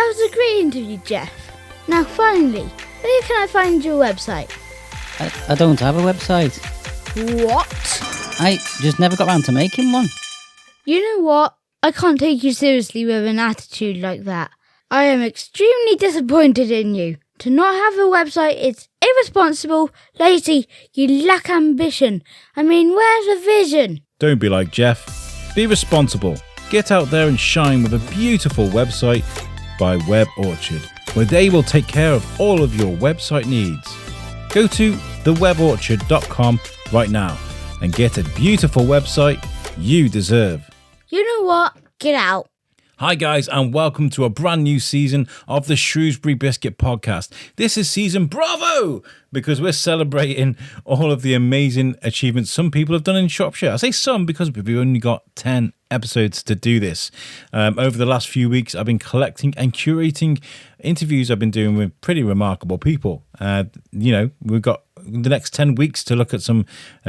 That was a great interview, Jeff. Now finally, where can I find your website? I don't have a website. What? I just never got around to making one. You know what? I can't take you seriously with an attitude like that. I am extremely disappointed in you. To not have a website is irresponsible, lazy, you lack ambition. I mean, where's the vision? Don't be like Jeff. Be responsible. Get out there and shine with a beautiful website by Web Orchard, where they will take care of all of your website needs. Go to theweborchard.com right now and get a beautiful website you deserve. You know what? Get out. Hi guys, and welcome to a brand new season of the Shrewsbury Biscuit podcast. This is season Bravo, because we're celebrating all of the amazing achievements some people have done in Shropshire. I say some because we've only got 10 episodes to do this. Over the last few weeks, I've been collecting and curating interviews I've been doing with pretty remarkable people. We've got the next 10 weeks to look at some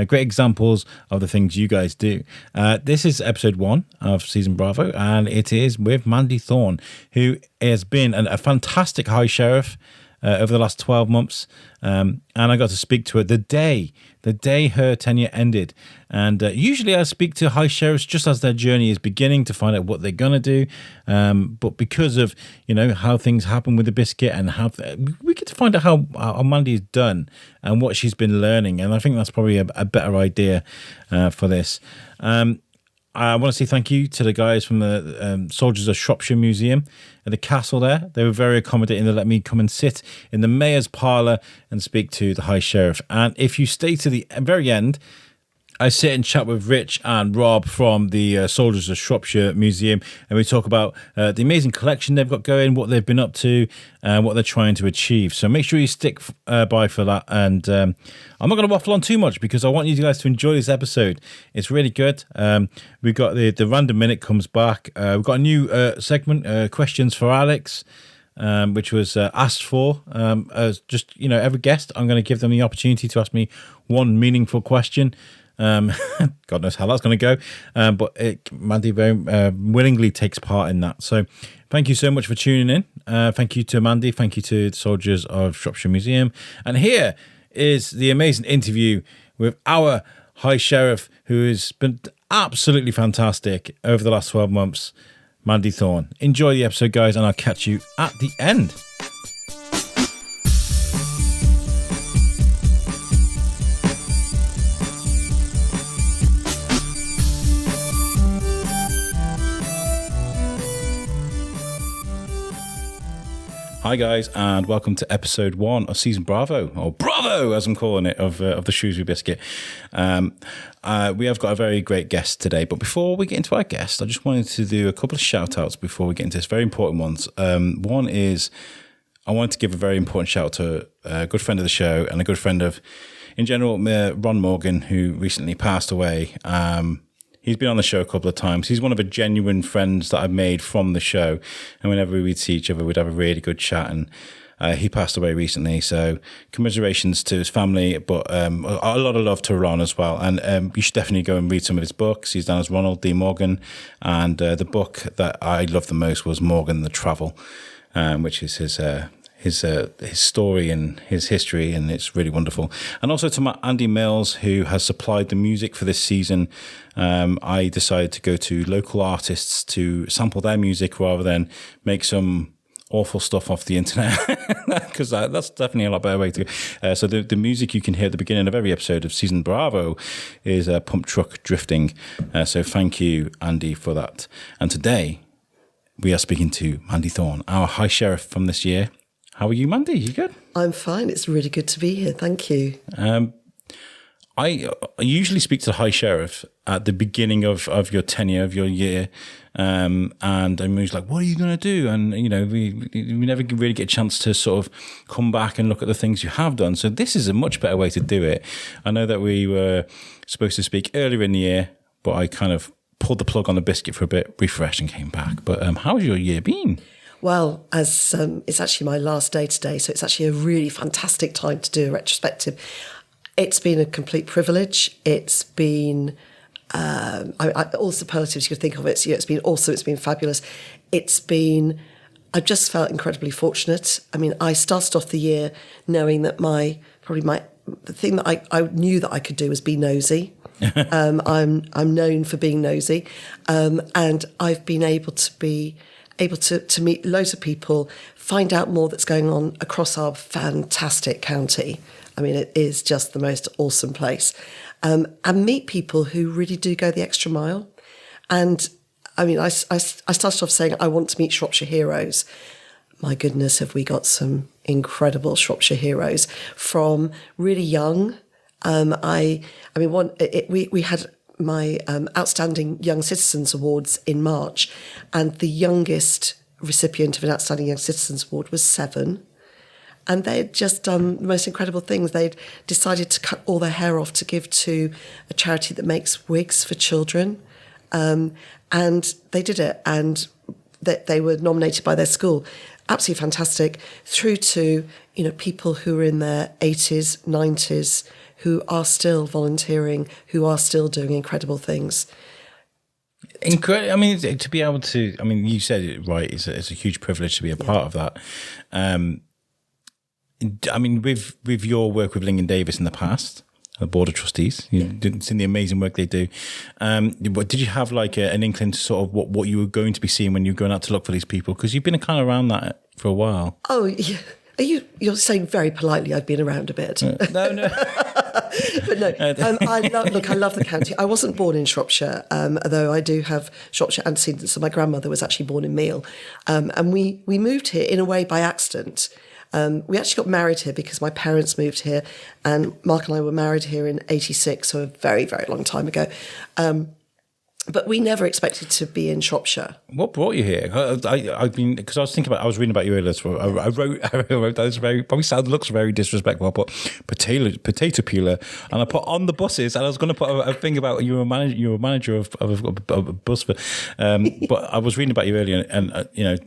great examples of the things you guys do. This is episode 1 of season Bravo, and it is with Mandy Thorn, who has been a fantastic High Sheriff over the last 12 months. And I got to speak to her the day her tenure ended. And usually I speak to High Sheriffs just as their journey is beginning to find out what they're going to do. But because of, how things happen with the biscuit and how we get to find out how Mandy's done and what she's been learning. And I think that's probably a better idea for this. I want to say thank you to the guys from the Soldiers of Shropshire Museum at the castle there. They were very accommodating. They let me come and sit in the mayor's parlour and speak to the High Sheriff. And if you stay to the very end, I sit and chat with Rich and Rob from the Soldiers of Shropshire Museum, and we talk about the amazing collection they've got going, what they've been up to, and what they're trying to achieve. So make sure you stick by for that. And I'm not going to waffle on too much because I want you guys to enjoy this episode. It's really good. We've got the Random Minute comes back. We've got a new segment, Questions for Alex, which was asked for. As just, every guest, I'm going to give them the opportunity to ask me one meaningful question. God knows how that's going to go, but Mandy very willingly takes part in that. So thank you so much for tuning in. Thank you to Mandy. Thank you to the Soldiers of Shropshire Museum. And here is the amazing interview with our High Sheriff, who has been absolutely fantastic over the last 12 months, Mandy Thorn. Enjoy the episode, guys, and I'll catch you at the end. Hi guys, and welcome to episode 1 of season Bravo, or Bravo as I'm calling it, of the Shrewsbury Biscuit. We have got a very great guest today, but before we get into our guest, I just wanted to do a couple of shout outs before we get into this, very important ones. One is, I wanted to give a very important shout out to a good friend of the show and a good friend of, in general, Ron Morgan, who recently passed away. He's been on the show a couple of times. He's one of the genuine friends that I've made from the show. And whenever we'd see each other, we'd have a really good chat. And he passed away recently. So commiserations to his family, but a lot of love to Ron as well. And you should definitely go and read some of his books. He's down as Ronald D. Morgan. And the book that I loved the most was Morgan the Travel, which is his story and his history, and it's really wonderful. And also to Andy Mills, who has supplied the music for this season. I decided to go to local artists to sample their music rather than make some awful stuff off the internet, because that's definitely a lot better way to go. So the music you can hear at the beginning of every episode of season Bravo is Pump Truck Drifting. So thank you, Andy, for that. And today we are speaking to Mandy Thorn, our High Sheriff from this year. How are you, Mandy? You good? I'm fine. It's really good to be here. Thank you. I usually speak to the High Sheriff at the beginning of your tenure, of your year, and I'm usually like, what are you going to do? And, we never really get a chance to sort of come back and look at the things you have done. So this is a much better way to do it. I know that we were supposed to speak earlier in the year, but I kind of pulled the plug on the biscuit for a bit, refreshed and came back. But how's your year been? Well, as it's actually my last day today, so it's actually a really fantastic time to do a retrospective. It's been a complete privilege. It's been all superlatives you could think of. It's been awesome. It's been fabulous. It's been I've just felt incredibly fortunate. I mean, I started off the year knowing that the thing that I knew that I could do was be nosy. I'm known for being nosy, and I've been able to meet loads of people, find out more that's going on across our fantastic county. I mean, it is just the most awesome place, and meet people who really do go the extra mile. And I mean, I started off saying I want to meet Shropshire heroes. My goodness, have we got some incredible Shropshire heroes from really young. We had my Outstanding Young Citizens Awards in March, and the youngest recipient of an Outstanding Young Citizens Award was 7. And they had just done the most incredible things. They'd decided to cut all their hair off to give to a charity that makes wigs for children. And they did it, and they were nominated by their school. Absolutely fantastic. Through to, people who are in their 80s, 90s, who are still volunteering, who are still doing incredible things. I mean, to be able to, I mean, you said it right, it's a huge privilege to be a part of that. I mean, with your work with Lincoln Davis in the past, the Board of Trustees, you've seen the amazing work they do. Did you have like an inkling to sort of what you were going to be seeing when you were going out to look for these people? Because you've been kind of around that for a while. Oh, yeah. You're saying very politely I've been around a bit. No. But no, I love the county. I wasn't born in Shropshire, although I do have Shropshire antecedents. So my grandmother was actually born in Meal. And we moved here in a way by accident. We actually got married here because my parents moved here, and Mark and I were married here in 86, so a very, very long time ago. But we never expected to be in Shropshire. What brought you here? I've been, because I was reading about you earlier. So I wrote that looks very disrespectful. I put potato peeler, and I put on the buses, and I was going to put a thing about you were a manager of a bus. But I was reading about you earlier, and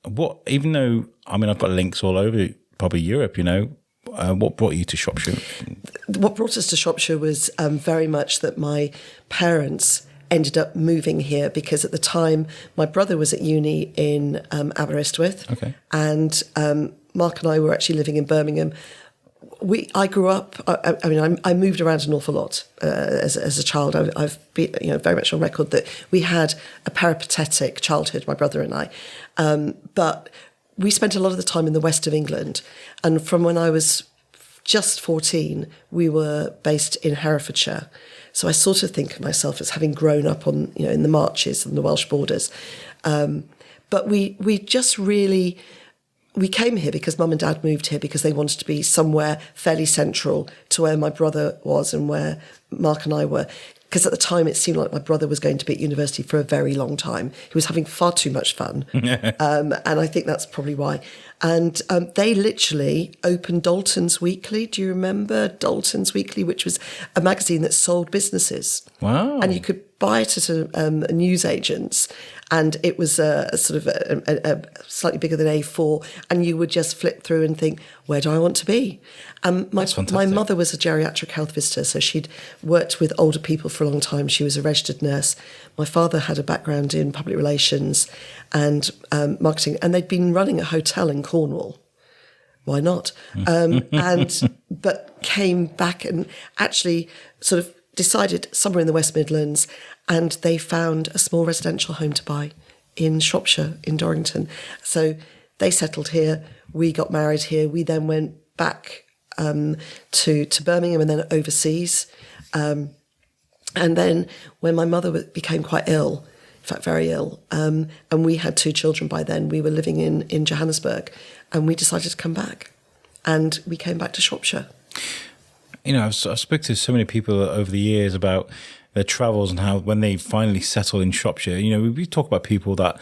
what? Even though I've got links all over probably Europe, what brought you to Shropshire? What brought us to Shropshire was very much that my parents ended up moving here because at the time my brother was at uni in Aberystwyth, okay, and Mark and I were actually living in Birmingham. I grew up. I moved around an awful lot as a child. I've been very much on record that we had a peripatetic childhood, my brother and I, but we spent a lot of the time in the west of England, and from when I was just 14, we were based in Herefordshire. So I sort of think of myself as having grown up on, in the marches and the Welsh borders. But we just really, we came here because Mum and Dad moved here because they wanted to be somewhere fairly central to where my brother was and where Mark and I were. Because at the time it seemed like my brother was going to be at university for a very long time. He was having far too much fun. And I think that's probably why. And they literally opened Dalton's Weekly. Do you remember Dalton's Weekly, which was a magazine that sold businesses? Wow. And you could buy it at a newsagent's, and it was a sort of a slightly bigger than A4, and you would just flip through and think, where do I want to be? My mother was a geriatric health visitor, so she'd worked with older people for a long time. She was a registered nurse. My father had a background in public relations and marketing, and they'd been running a hotel in Cornwall. Why not? But came back and actually sort of decided somewhere in the West Midlands, and they found a small residential home to buy in Shropshire, in Dorrington. So they settled here. We got married here. We then went back to Birmingham and then overseas. And then when my mother became quite ill, in fact, very ill, and we had 2 children by then, we were living in Johannesburg, and we decided to come back. And we came back to Shropshire. I've spoken to so many people over the years about their travels and how when they finally settle in Shropshire, we talk about people that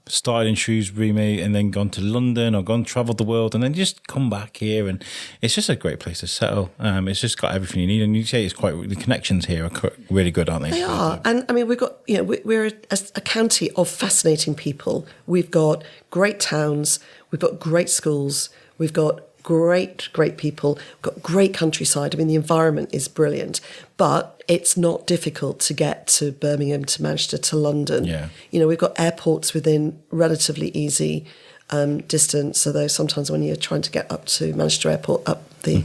started in Shrewsbury and then gone to London or travelled the world and then just come back here, and it's just a great place to settle. It's just got everything you need, and you say the connections here are really good, aren't they? They are, and we've got we're a county of fascinating people. We've got great towns, we've got great schools, we've got great people, got great countryside. I mean, the environment is brilliant, but it's not difficult to get to Birmingham, to Manchester, to London. Yeah. We've got airports within relatively easy distance, although sometimes when you're trying to get up to Manchester Airport, up the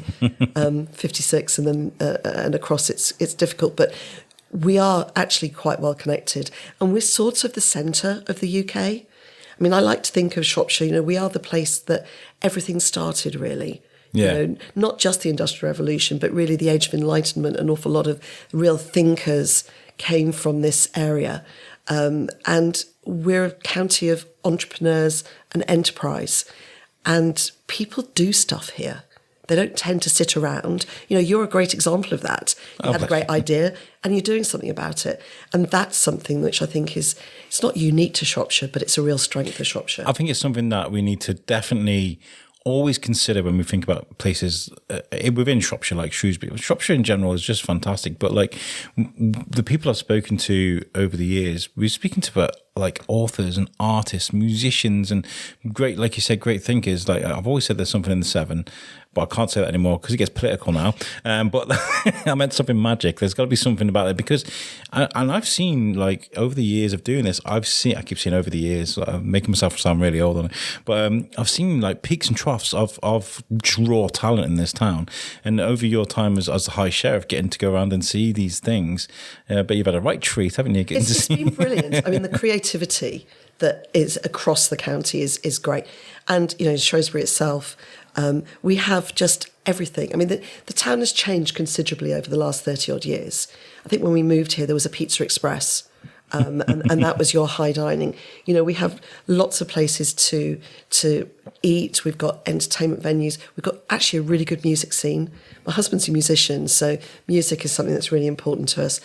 56 and then and across, it's difficult. But we are actually quite well connected, and we're sort of the centre of the UK. I mean, I like to think of Shropshire, we are the place that everything started, really. Yeah. Not just the Industrial Revolution, but really the Age of Enlightenment. An awful lot of real thinkers came from this area. And we're a county of entrepreneurs and enterprise. And people do stuff here. They don't tend to sit around. You're a great example of that. You had a great idea and you're doing something about it. And that's something which I think it's not unique to Shropshire, but it's a real strength of Shropshire. I think it's something that we need to definitely always consider when we think about places within Shropshire, like Shrewsbury. Shropshire in general is just fantastic. But like the people I've spoken to over the years, we're speaking to like authors and artists, musicians, and great, like you said, great thinkers. Like I've always said there's something in the seven, but I can't say that anymore because it gets political now. But I meant something magic. There's got to be something about it because, and I've seen like over the years of doing this, I keep saying over the years, making myself sound really old on it, but I've seen like peaks and troughs of raw talent in this town. And over your time as the High Sheriff, getting to go around and see these things, but you've had a right treat, haven't you? It's been brilliant. I mean, the creativity that is across the county is great. And, Shrewsbury itself, we have just everything. I mean, the town has changed considerably over the last 30 odd years. I think when we moved here, there was a Pizza Express, and that was your high dining. We have lots of places to eat. We've got entertainment venues. We've got actually a really good music scene. My husband's a musician, so music is something that's really important to us.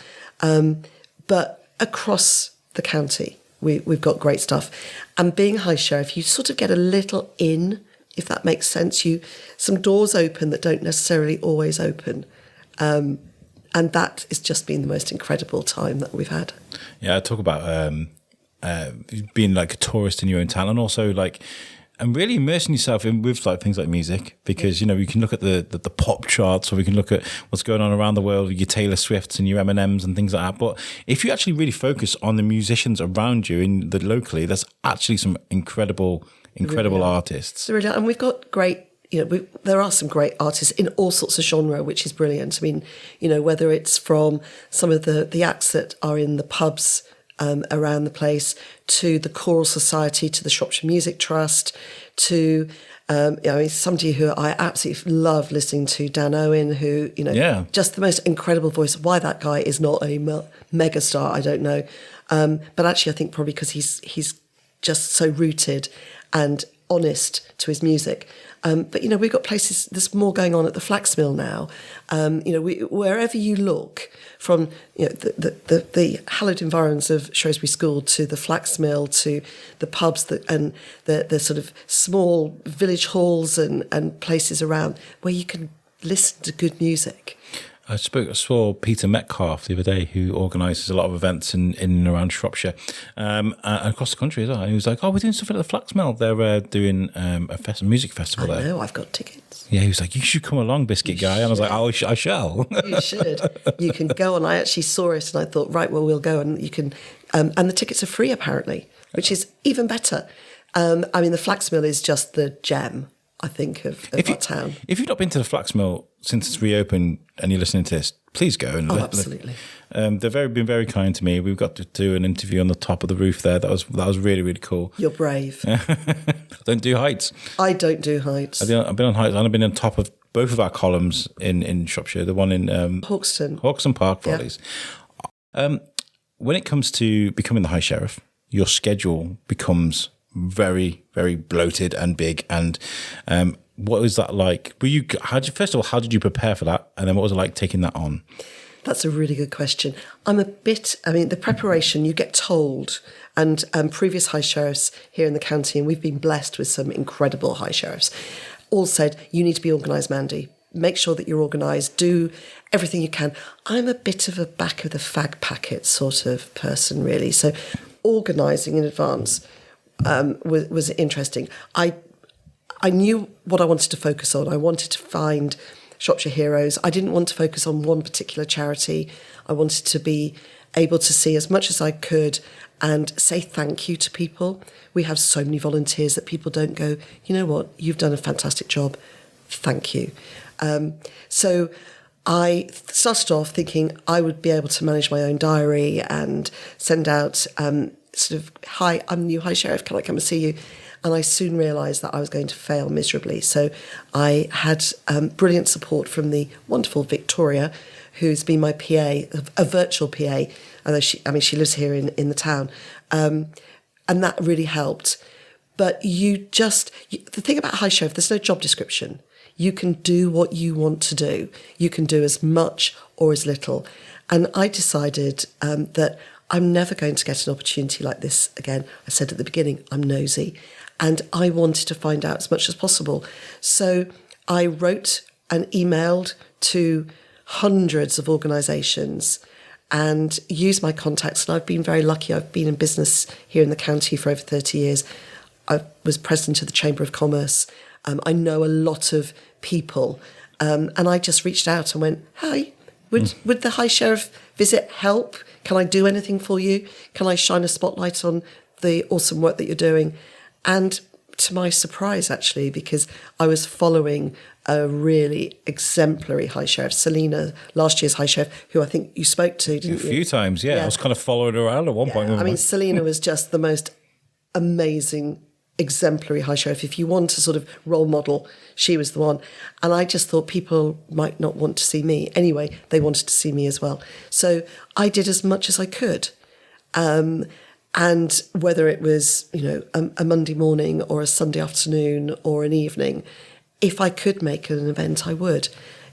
But across the county, we've got great stuff. And being High Sheriff, you sort of get a little in, if that makes sense. Some doors open that don't necessarily always open. And that has just been the most incredible time that we've had. Yeah, I talk about being like a tourist in your own town, and also like, and really immersing yourself in with like things like music, because you can look at the pop charts, or we can look at what's going on around the world with your Taylor Swifts and your Eminems and things like that. But if you actually really focus on the musicians around you locally, there's actually some incredible artists. Really, and we've got great. There are some great artists in all sorts of genre, which is brilliant. I mean, whether it's from some of the acts that are in the pubs around the place, to the choral society, to the Shropshire Music Trust, to somebody who I absolutely love listening to, Dan Owen, who just the most incredible voice. Why that guy is not a mega star, I don't know, but actually I think probably because he's just so rooted and honest to his music. But we've got places. There's more going on at the Flax Mill now. Wherever you look, from the hallowed environs of Shrewsbury School to the Flax Mill to the pubs and the sort of small village halls and places around where you can listen to good music. I saw Peter Metcalf the other day, who organises a lot of events in and around Shropshire and across the country as well. And he was like, we're doing something at the Flax Mill. They're doing a music festival there. I know, I've got tickets. Yeah, he was like, you should come along, Biscuit Guy. And I was like, I shall. You should. You can go on. I actually saw it and I thought, right, well, we'll go. And you can, and the tickets are free, apparently, which is even better. The Flax Mill is just the gem, I think, of our town. If you've not been to the Flax Mill since it's reopened and you're listening to this, please go. And absolutely. They've been very kind to me. We've got to do an interview on the top of the roof there. That was really, really cool. You're brave. I don't do heights. I don't do heights. I've been on heights, and I've been on top of both of our columns in Shropshire. The one in Hawkston Park Follies. Yeah. When it comes to becoming the High Sheriff, your schedule becomes very, very bloated and big. And what was that like? First of all, how did you prepare for that? And then what was it like taking that on? That's a really good question. The preparation, you get told, and previous High Sheriffs here in the county, and we've been blessed with some incredible High Sheriffs, all said, you need to be organised, Mandy. Make sure that you're organised. Do everything you can. I'm a bit of a back of the fag packet sort of person, really. So organising in advance was interesting. I knew what I wanted to focus on. I wanted to find Shropshire heroes. I didn't want to focus on one particular charity. I wanted to be able to see as much as I could and say thank you to people. We have so many volunteers that people don't go, you know what, you've done a fantastic job. Thank you. So I started off thinking I would be able to manage my own diary and send out sort of, hi, I'm the new High Sheriff, can I come and see you? And I soon realised that I was going to fail miserably. So I had brilliant support from the wonderful Victoria, who's been my PA, a virtual PA, although she lives here in the town. And that really helped. But the thing about High Sheriff, there's no job description. You can do what you want to do. You can do as much or as little. And I decided that I'm never going to get an opportunity like this again. I said at the beginning, I'm nosy. And I wanted to find out as much as possible. So I wrote and emailed to hundreds of organisations and used my contacts. And I've been very lucky. I've been in business here in the county for over 30 years. I was president of the Chamber of Commerce. I know a lot of people. And I just reached out and went, hi, would the High Sheriff visit help? Can I do anything for you? Can I shine a spotlight on the awesome work that you're doing? And to my surprise, actually, because I was following a really exemplary High Sheriff, Selina, last year's High Sheriff, who I think you spoke to, didn't you? A few times, yeah. I was kind of following her around at one point. I mean, Selina was just the most amazing, exemplary High Sheriff. If you want a sort of role model, she was the one. And I just thought people might not want to see me. Anyway, they wanted to see me as well. So I did as much as I could. And whether it was, a Monday morning or a Sunday afternoon or an evening, if I could make an event, I would.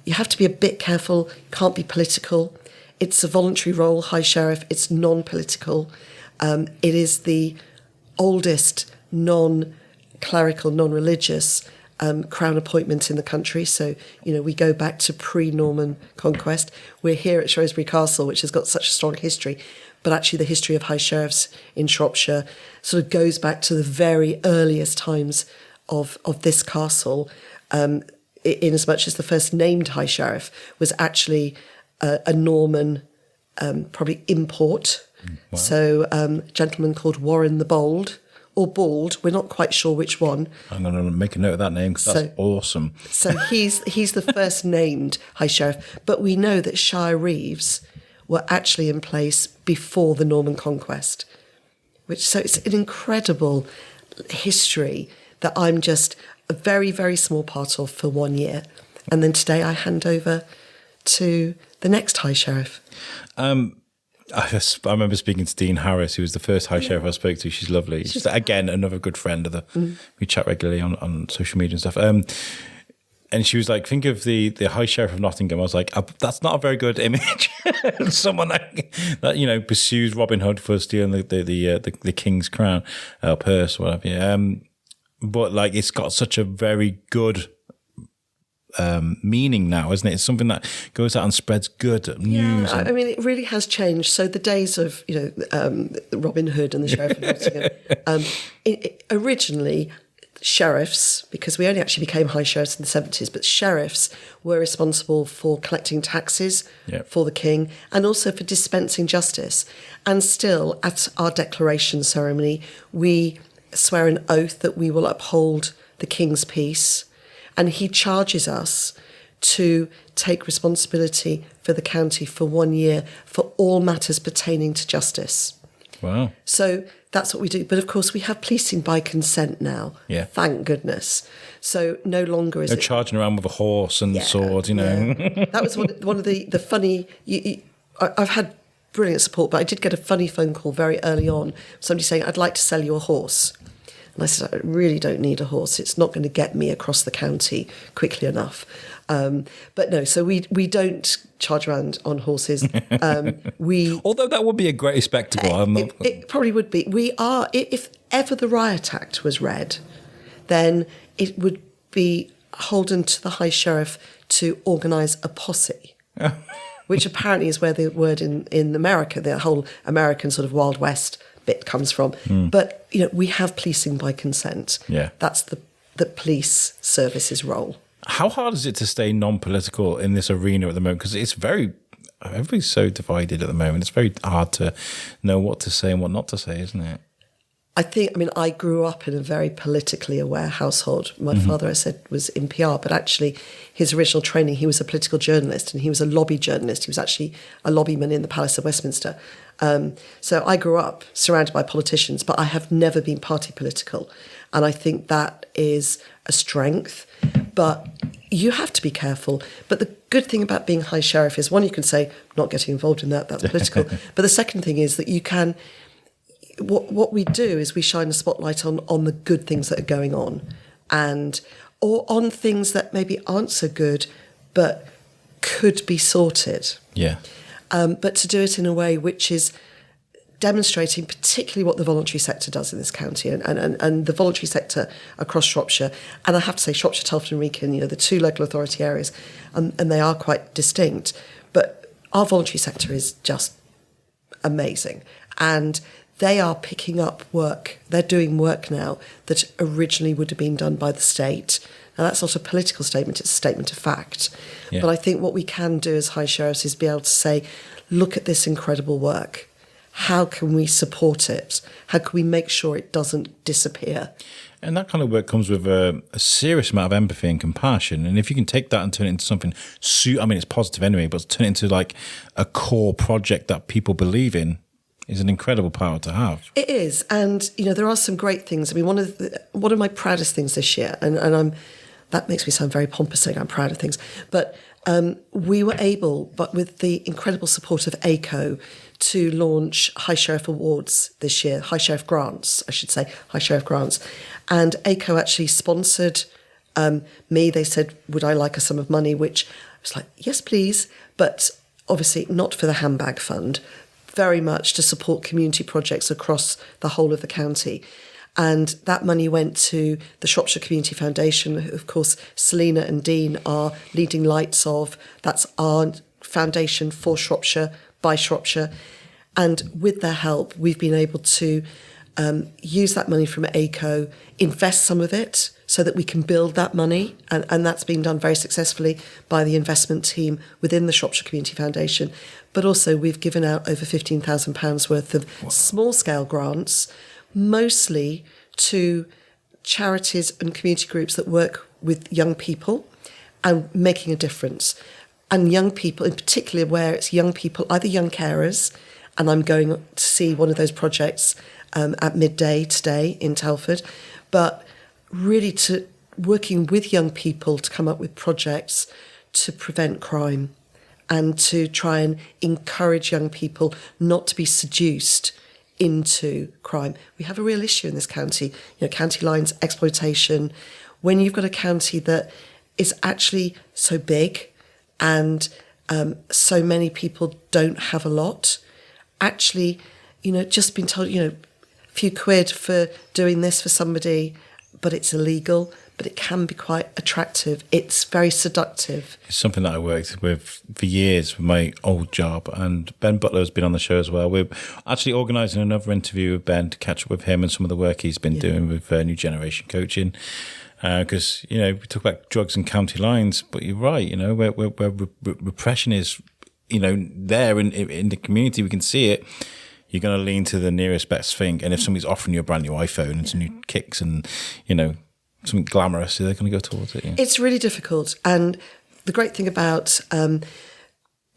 You have to be a bit careful. Can't be political. It's a voluntary role, High Sheriff. It's non-political. It is the oldest non-clerical, non-religious crown appointment in the country. So, we go back to pre-Norman conquest. We're here at Shrewsbury Castle, which has got such a strong history. But actually the history of High Sheriffs in Shropshire sort of goes back to the very earliest times of this castle, in as much as the first named High Sheriff was actually a Norman, probably import. Wow. So a gentleman called Warren the Bold, or Bald, we're not quite sure which one. I'm going to make a note of that name because that's awesome. So he's the first named High Sheriff. But we know that Shire Reeves were actually in place before the Norman conquest. So it's an incredible history that I'm just a very, very small part of for 1 year. And then today I hand over to the next High Sheriff. I remember speaking to Dean Harris, who was the first High Sheriff I spoke to. She's lovely. She's again, another good friend of we chat regularly on social media and stuff. And she was like, think of the High Sheriff of Nottingham. I was like, that's not a very good image. Someone that pursues Robin Hood for stealing the king's crown, purse, whatever. Yeah. But it's got such a very good meaning now, isn't it? It's something that goes out and spreads good news. I mean, it really has changed. So the days of Robin Hood and the Sheriff of Nottingham, originally, sheriffs, because we only actually became High Sheriffs in the 70s, but sheriffs were responsible for collecting taxes for the king and also for dispensing justice. And still, at our declaration ceremony, we swear an oath that we will uphold the king's peace, and he charges us to take responsibility for the county for 1 year for all matters pertaining to justice. Wow. So that's what we do. But of course, we have policing by consent now. Yeah. Thank goodness. So no longer is it charging around with a horse and sword, Yeah. That was one of the funny... I've had brilliant support, but I did get a funny phone call very early on. Somebody saying, I'd like to sell you a horse. And I said, I really don't need a horse. It's not going to get me across the county quickly enough. But no, so we don't charge around on horses. Although that would be a great spectacle. It probably would be. We are, if ever the Riot Act was read, then it would be holden to the High Sheriff to organise a posse, which apparently is where the word in America, the whole American sort of Wild West bit comes from. But, we have policing by consent. Yeah. That's the police service's role. How hard is it to stay non-political in this arena at the moment? Because everybody's so divided at the moment. It's very hard to know what to say and what not to say, isn't it? I grew up in a very politically aware household. My father, I said, was in PR, but actually his original training, he was a political journalist and he was a lobby journalist. He was actually a lobbyman in the Palace of Westminster. So I grew up surrounded by politicians, but I have never been party political. And I think that is a strength, but you have to be careful. But the good thing about being High Sheriff is, one, you can say, not getting involved in that, that's political. But the second thing is that you can... What we do is we shine a spotlight on the good things that are going on, or on things that maybe aren't so good but could be sorted. Yeah. But to do it in a way which is demonstrating particularly what the voluntary sector does in this county and the voluntary sector across Shropshire. And I have to say Shropshire, Telford and Wrekin, the two local authority areas, and they are quite distinct. But our voluntary sector is just amazing. And they are picking up work. They're doing work now that originally would have been done by the state. Now, that's not a political statement, it's a statement of fact. Yeah. But I think what we can do as High Sheriffs is be able to say, look at this incredible work. How can we support it? How can we make sure it doesn't disappear? And that kind of work comes with a serious amount of empathy and compassion. And if you can take that and turn it into something, it's positive anyway, but turn it into like a core project that people believe in, is an incredible power to have. It is, and there are some great things. I mean, one of my proudest things this year, and that makes me sound very pompous saying I'm proud of things, but we were able, but with the incredible support of ACO, to launch High Sheriff Awards this year, High Sheriff Grants, I should say, High Sheriff Grants, and ACO actually sponsored me. They said, would I like a sum of money, which I was like, yes, please, but obviously not for the handbag fund, very much to support community projects across the whole of the county. And that money went to the Shropshire Community Foundation, who, of course, Selina and Dean are leading lights of. That's our foundation for Shropshire, by Shropshire. And with their help, we've been able to use that money from ACO, invest some of it so that we can build that money. And that's been done very successfully by the investment team within the Shropshire Community Foundation. But also we've given out over £15,000 worth of small-scale grants, mostly to charities and community groups that work with young people and making a difference. And young people, in particular where it's young people, either young carers, and I'm going to see one of those projects at midday today in Telford, but really to working with young people to come up with projects to prevent crime and to try and encourage young people not to be seduced into crime. We have a real issue in this county, county lines, exploitation. When you've got a county that is actually so big and so many people don't have a lot, actually, just been told, a few quid for doing this for somebody, but it's illegal, but it can be quite attractive. It's very seductive. It's something that I worked with for years with my old job, and Ben Butler has been on the show as well. We're actually organising another interview with Ben to catch up with him and some of the work he's been doing with New Generation Coaching. Because, we talk about drugs and county lines, but you're right, where repression is, there in the community, we can see it. You're going to lean to the nearest best thing. And if somebody's offering you a brand new iPhone and some new kicks and, something glamorous, they're going to go towards it. Yeah. It's really difficult. And the great thing about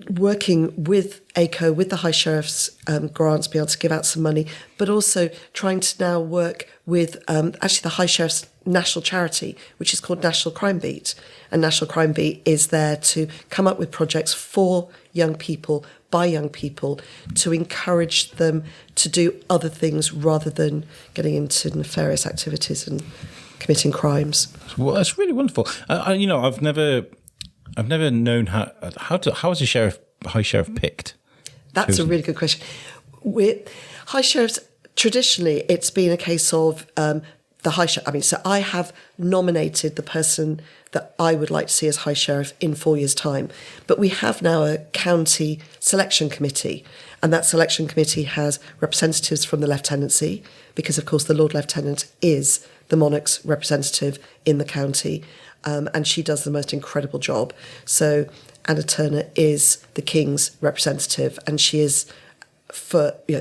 working with ACO, with the High Sheriff's grants, be able to give out some money, but also trying to now work with actually the High Sheriff's national charity, which is called National Crime Beat. And National Crime Beat is there to come up with projects for young people, by young people, to encourage them to do other things rather than getting into nefarious activities and committing crimes. Well, that's really wonderful. I've never known how is a High Sheriff picked? That's a really good question. High Sheriffs, traditionally, it's been a case of the High Sheriff. So I have nominated the person that I would like to see as High Sheriff in 4 years' time. But we have now a county selection committee, and that selection committee has representatives from the lieutenancy, because, of course, the Lord Lieutenant is the monarch's representative in the county, and she does the most incredible job. So Anna Turner is the King's representative, and she is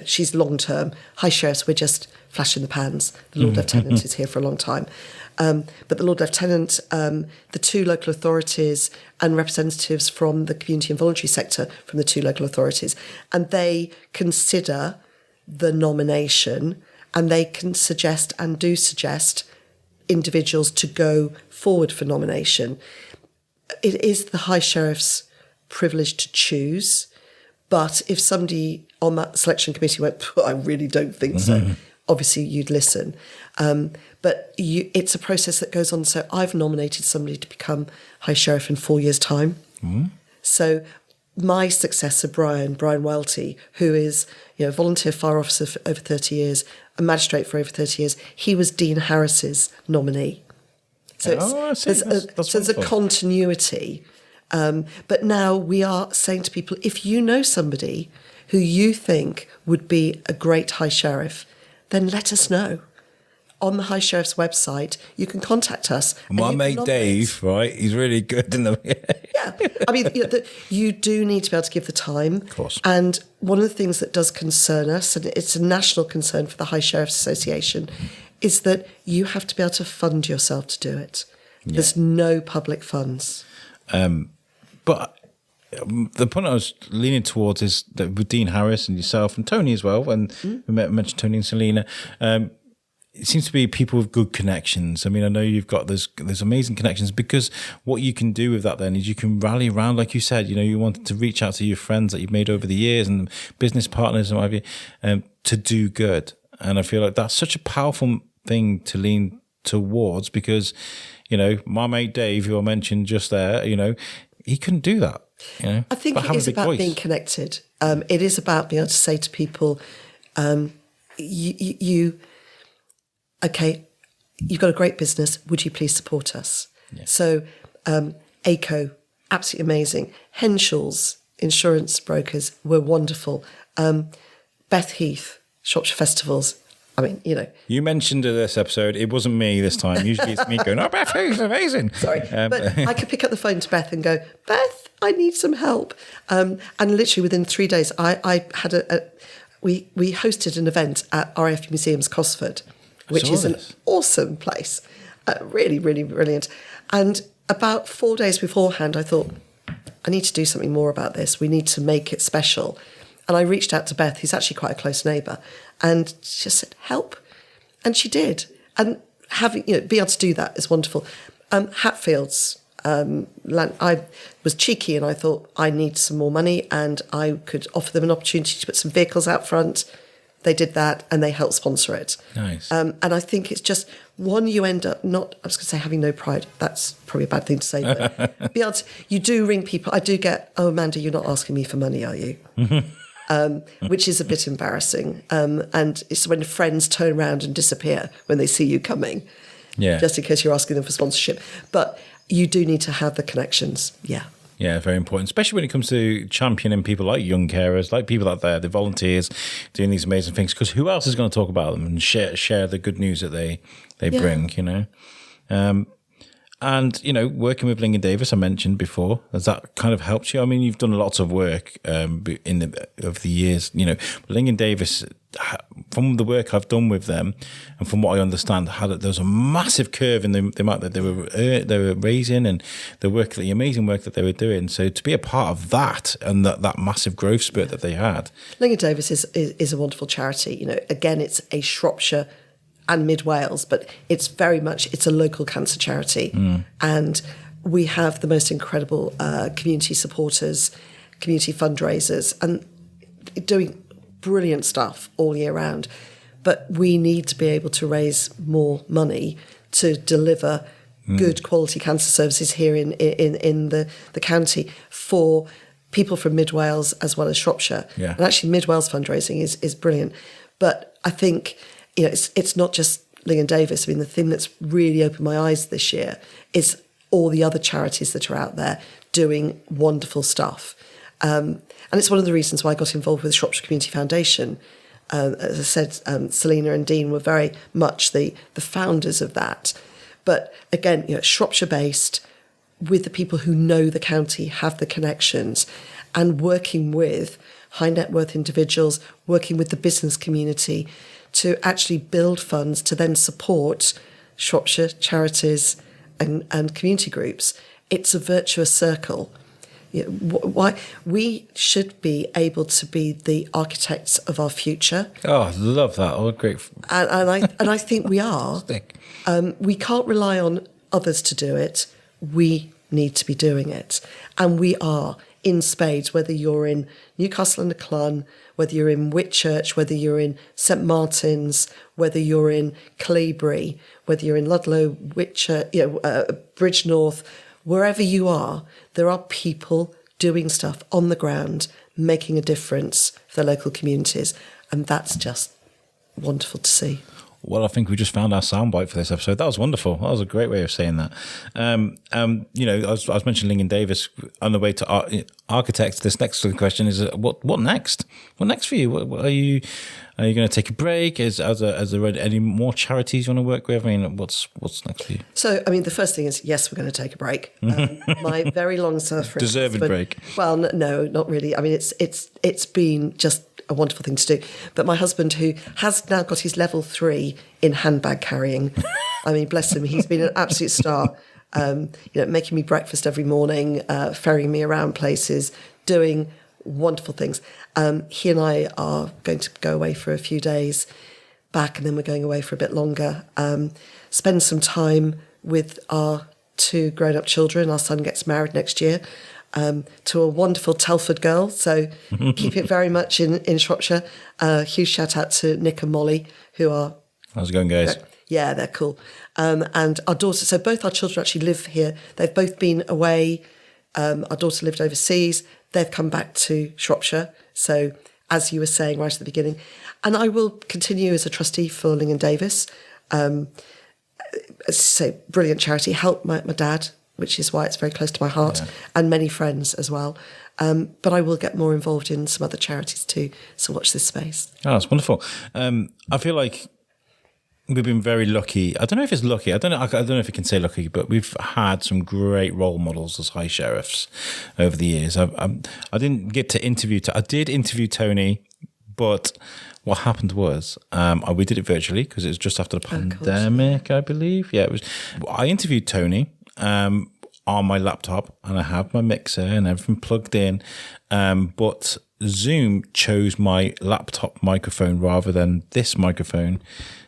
she's long term. High Sheriffs, we're just flash in the pans. The Lord Lieutenant is here for a long time. But the Lord Lieutenant, the two local authorities and representatives from the community and voluntary sector from the two local authorities, and they consider the nomination, and they can suggest and do suggest individuals to go forward for nomination. It is the High Sheriff's privilege to choose, but if somebody on that selection committee went, I really don't think so, obviously you'd listen. But it's a process that goes on. So I've nominated somebody to become High Sheriff in 4 years' time. So my successor, Brian Welty, who is volunteer fire officer for over 30 years, a magistrate for over 30 years, he was Dean Harris's nominee. So there's a continuity. But now we are saying to people, if you know somebody who you think would be a great High Sheriff, then let us know. On the High Sheriff's website, you can contact us. My mate Dave, right? He's really good in the... Yeah. I mean, you do need to be able to give the time. Of course. And one of the things that does concern us, and it's a national concern for the High Sheriff's Association, is that you have to be able to fund yourself to do it. Yeah. There's no public funds. But the point I was leaning towards is that with Dean Harris and yourself and Tony as well, and we mentioned Tony and Selena, it seems to be people with good connections. I mean, I know you've got there's amazing connections, because what you can do with that then is you can rally around, like you said, you wanted to reach out to your friends that you've made over the years and business partners and what have you, to do good. And I feel like that's such a powerful thing to lean towards, because, my mate Dave, who I mentioned just there, he couldn't do that. I think it is about being connected. It is about being able to say to people, okay, you've got a great business. Would you please support us? Yeah. So ACO, absolutely amazing. Henshaw's insurance brokers were wonderful. Beth Heath, Shropshire Festivals. I mean, You mentioned in this episode, it wasn't me this time. Usually it's me going, Beth Heath, amazing. Sorry. But I could pick up the phone to Beth and go, Beth, I need some help. And literally within 3 days, I had we hosted an event at RAF Museums Cosford, which is an awesome place. Really, really brilliant. And about 4 days beforehand, I thought, I need to do something more about this. We need to make it special. And I reached out to Beth, who's actually quite a close neighbour, and she just said, help. And she did. And having, be able to do that is wonderful. Hatfields, I was cheeky and I thought I need some more money and I could offer them an opportunity to put some vehicles out front. They did that and they helped sponsor it. Nice. And I think it's just, one, you end up not, I was going to say having no pride. That's probably a bad thing to say, but be able to, you do ring people. I do get, Amanda, you're not asking me for money, are you? Which is a bit embarrassing. And it's when friends turn around and disappear when they see you coming. Yeah. Just in case you're asking them for sponsorship. But you do need to have the connections. Yeah. Yeah, very important, especially when it comes to championing people like young carers, like people out there, the volunteers doing these amazing things, because who else is going to talk about them and share the good news that they bring, And, working with Ling and Davis, I mentioned before, has that kind of helped you? I mean, you've done lots of work over the years, Ling and Davis, from the work I've done with them and from what I understand, there was a massive curve in the amount that they were raising and the amazing work that they were doing. So to be a part of that and that massive growth spurt that they had. Ling and Davis is a wonderful charity. Again, it's a Shropshire and Mid Wales, but it's a local cancer charity. And we have the most incredible community supporters, community fundraisers, and doing brilliant stuff all year round. But we need to be able to raise more money to deliver good quality cancer services here in the county for people from Mid Wales as well as Shropshire. Yeah. And actually Mid Wales fundraising is brilliant. But I think it's not just Ling and Davis. I mean, the thing that's really opened my eyes this year is all the other charities that are out there doing wonderful stuff. And it's one of the reasons why I got involved with the Shropshire Community Foundation. As I said, Selena and Dean were very much the founders of that. But again, Shropshire-based, with the people who know the county, have the connections, and working with high net worth individuals, working with the business community to actually build funds to then support Shropshire charities and community groups. It's a virtuous circle. Why we should be able to be the architects of our future. Oh, I love that. Oh, great. And I think we are. We can't rely on others to do it. We need to be doing it. And we are in spades, whether you're in Newcastle under Clun, whether you're in Whitchurch, whether you're in St Martin's, whether you're in Cleobury, whether you're in Ludlow, Whitchurch, Bridgnorth, wherever you are, there are people doing stuff on the ground, making a difference for their local communities. And that's just wonderful to see. Well, I think we just found our soundbite for this episode. That was wonderful. That was a great way of saying that. I was mentioning Lingan Davis on the way to architects. This next question is what next? What next for you? What are you going to take a break? Has there any more charities you want to work with? I mean, what's next for you? So, I mean, the first thing is, yes, we're going to take a break. My very long suffering deserved break. Well, no, not really. I mean, it's been just a wonderful thing to do. But my husband, who has now got his level 3 in handbag carrying, I mean, bless him, he's been an absolute star. Making me breakfast every morning, ferrying me around places, doing wonderful things. He and I are going to go away for a few days back, and then we're going away for a bit longer. Spend some time with our 2 grown-up children. Our son gets married next year. To a wonderful Telford girl, so keep it very much in Shropshire. Huge shout out to Nick and Molly, who are... How's it going, guys? Yeah, they're cool. And our daughter, so both our children actually live here. They've both been away. Our daughter lived overseas. They've come back to Shropshire. So, as you were saying right at the beginning, and I will continue as a trustee for Lingan Davis. As I say, brilliant charity. Help my dad, which is why it's very close to my heart, and many friends as well. But I will get more involved in some other charities too, so watch this space. Oh, that's wonderful. I feel like we've been very lucky. I don't know if it's lucky. I don't know if you can say lucky, but we've had some great role models as High Sheriffs over the years. I didn't get to interview... I did interview Tony, but... what happened was we did it virtually because it was just after the pandemic, I believe. Yeah, it was. I interviewed Tony on my laptop, and I have my mixer and everything plugged in, but Zoom chose my laptop microphone rather than this microphone,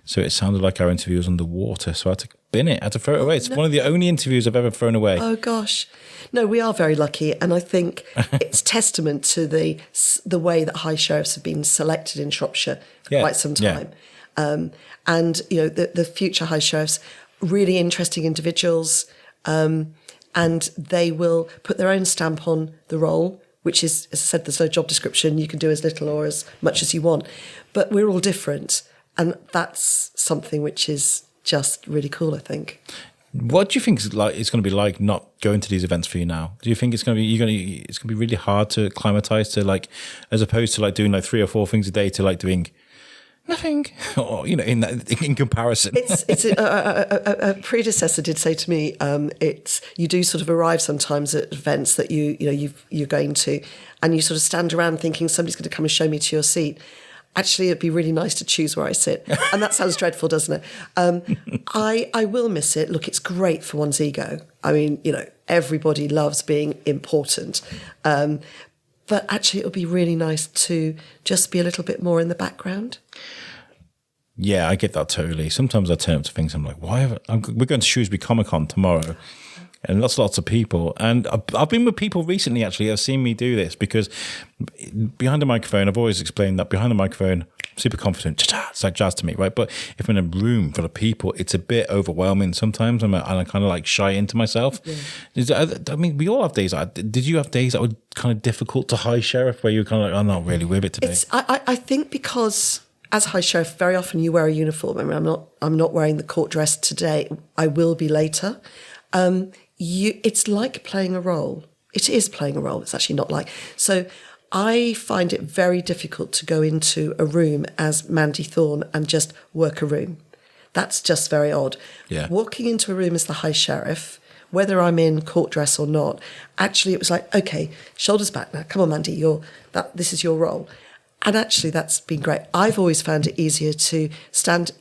so it sounded like our interview was underwater. So I had to bin it. I had to throw it away. It's one of the only interviews I've ever thrown away. Oh gosh, no, we are very lucky, and I think it's testament to the way that High Sheriffs have been selected in Shropshire for quite some time. Yeah. And the future High Sheriffs, really interesting individuals, and they will put their own stamp on the role, which is, as I said, there's no job description. You can do as little or as much as you want, but we're all different, and that's something which is just really cool, I think. What do you think it's going to be like not going to these events for you now? Do you think it's going to be really hard to acclimatise to, as opposed to doing 3 or 4 things a day to doing nothing, or in comparison? It's a predecessor did say to me, you do sort of arrive sometimes at events that you're going to, and you sort of stand around thinking somebody's going to come and show me to your seat. Actually, it'd be really nice to choose where I sit. And that sounds dreadful, doesn't it? I will miss it. Look, it's great for one's ego. I mean, everybody loves being important. But actually, it would be really nice to just be a little bit more in the background. Yeah, I get that totally. Sometimes I turn up to things, I'm like, we're going to Shrewsbury Comic-Con tomorrow. And lots of people. And I've been with people recently, actually, who have seen me do this, because behind the microphone, I've always explained that behind the microphone, super confident, it's like jazz to me, right? But if I'm in a room full of people, it's a bit overwhelming sometimes, and I kind of shy into myself. Yeah. I mean, we all have days. Did you have days that were kind of difficult to High Sheriff, where you're kind of I'm not really with it today? I think because as High Sheriff, very often you wear a uniform. I mean, I'm not wearing the court dress today. I will be later. It's like playing a role. It is playing a role. It's actually not like. So I find it very difficult to go into a room as Mandy Thorn and just work a room. That's just very odd. Yeah. Walking into a room as the High Sheriff, whether I'm in court dress or not, actually it was like, okay, shoulders back now. Come on, Mandy, this is your role. And actually that's been great. I've always found it easier to stand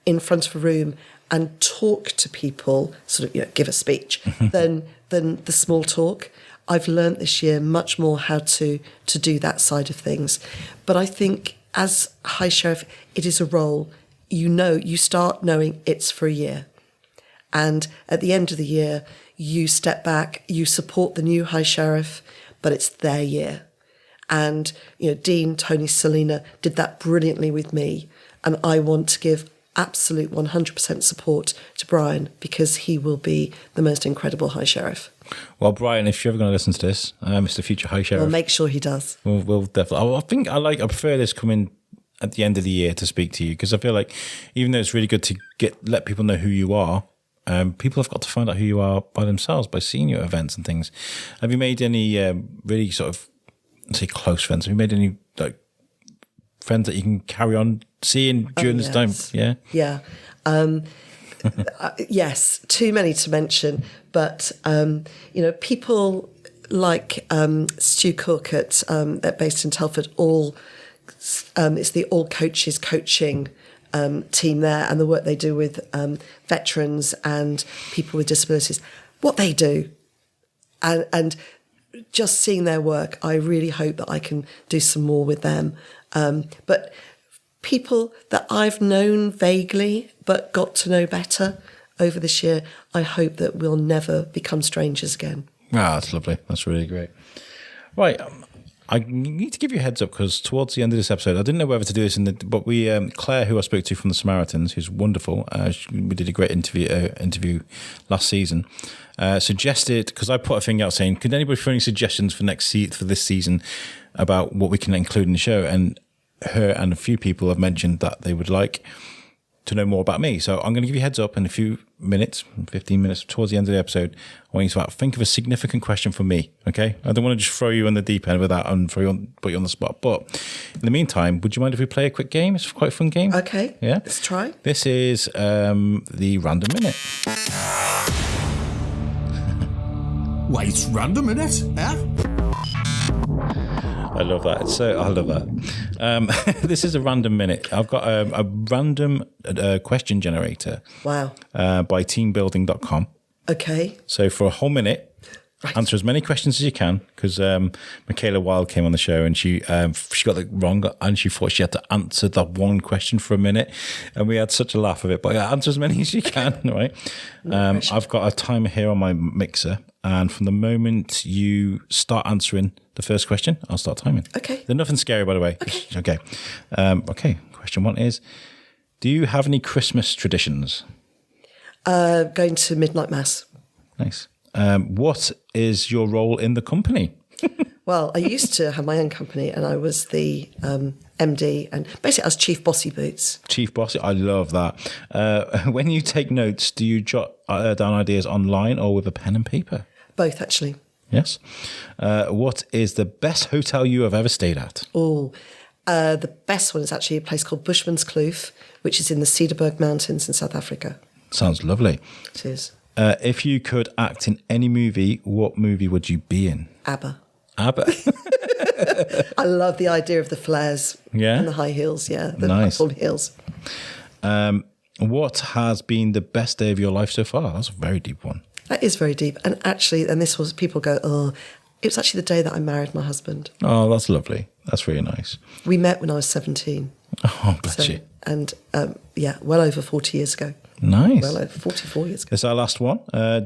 in front of a room and talk to people, sort of, give a speech, than the small talk. I've learnt this year much more how to do that side of things. But I think as High Sheriff, it is a role, you start knowing it's for a year. And at the end of the year, you step back, you support the new High Sheriff, but it's their year. And, Dean, Tony, Selena did that brilliantly with me. And I want to give absolute 100% support to Brian because he will be the most incredible High Sheriff. Well, Brian, if you're ever going to listen to this, Mr. Future High Sheriff. Well, make sure he does. We'll definitely. I prefer this coming at the end of the year to speak to you because I feel like even though it's really good to let people know who you are, people have got to find out who you are by themselves by seeing you at events and things. Have you made any really sort of, say, close friends? Have you made any friends that you can carry on seeing during this time? Yeah. Yeah. Yes, too many to mention, but people like Stu Cook at based in Telford, it's the All Coaches coaching team there, and the work they do with veterans and people with disabilities, what they do, and just seeing their work, I really hope that I can do some more with them. But people that I've known vaguely but got to know better over this year, I hope that we'll never become strangers again. That's lovely. That's really great. Right. I need to give you a heads up because towards the end of this episode, I didn't know whether to do this, but we Claire, who I spoke to from the Samaritans, who's wonderful, we did a great interview last season, suggested, because I put a thing out saying, could anybody throw any suggestions for this season about what we can include in the show? And her and a few people have mentioned that they would like to know more about me. So I'm going to give you a heads up in a few minutes, 15 minutes towards the end of the episode. I want you to think of a significant question for me, okay? I don't want to just throw you in the deep end with that and put you on the spot. But in the meantime, would you mind if we play a quick game? It's quite a fun game. Okay. Yeah? Let's try. This is the Random Minute. Wait, random minute? I love that. I love that. This is a random minute. I've got a random question generator. Wow. By teambuilding.com. Okay. So for a whole minute, answer as many questions as you can, because Michaela Wilde came on the show and she got it wrong and she thought she had to answer that one question for a minute, and we had such a laugh of it. But answer as many as you can, right? I've got a timer here on my mixer, and from the moment you start answering the first question, I'll start timing. Okay. There's nothing scary, by the way. Okay. Okay. Question one is, do you have any Christmas traditions? Going to midnight mass. Nice. What is your role in the company? Well, I used to have my own company, and I was the MD, and basically I was Chief Bossy Boots. Chief Bossy, I love that. When you take notes, do you jot down ideas online or with a pen and paper? Both, actually. Yes. What is the best hotel you have ever stayed at? The best one is actually a place called Bushman's Kloof, which is in the Cederberg Mountains in South Africa. Sounds lovely. It is. If you could act in any movie, what movie would you be in? ABBA. ABBA. I love the idea of the flares and the high heels, the platform heels. What has been the best day of your life so far? That's a very deep one. That is very deep. And actually, people go, it was actually the day that I married my husband. Oh, that's lovely. That's really nice. We met when I was 17. Oh, bless you. And well over 40 years ago. Nice. Well over 44 years ago. This is our last one.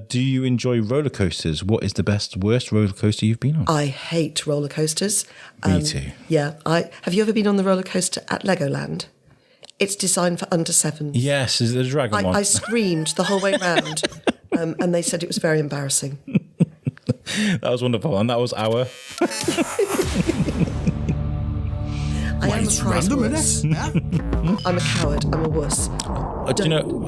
Do you enjoy roller coasters? What is the worst roller coaster you've been on? I hate roller coasters. Me too. Yeah. Have you ever been on the roller coaster at Legoland? It's designed for under 7s. Yes, is it the dragon one? I screamed the whole way round, and they said it was very embarrassing. That was wonderful, and that was our... I am a prize wuss. I'm a coward. I'm a wuss. Do you know,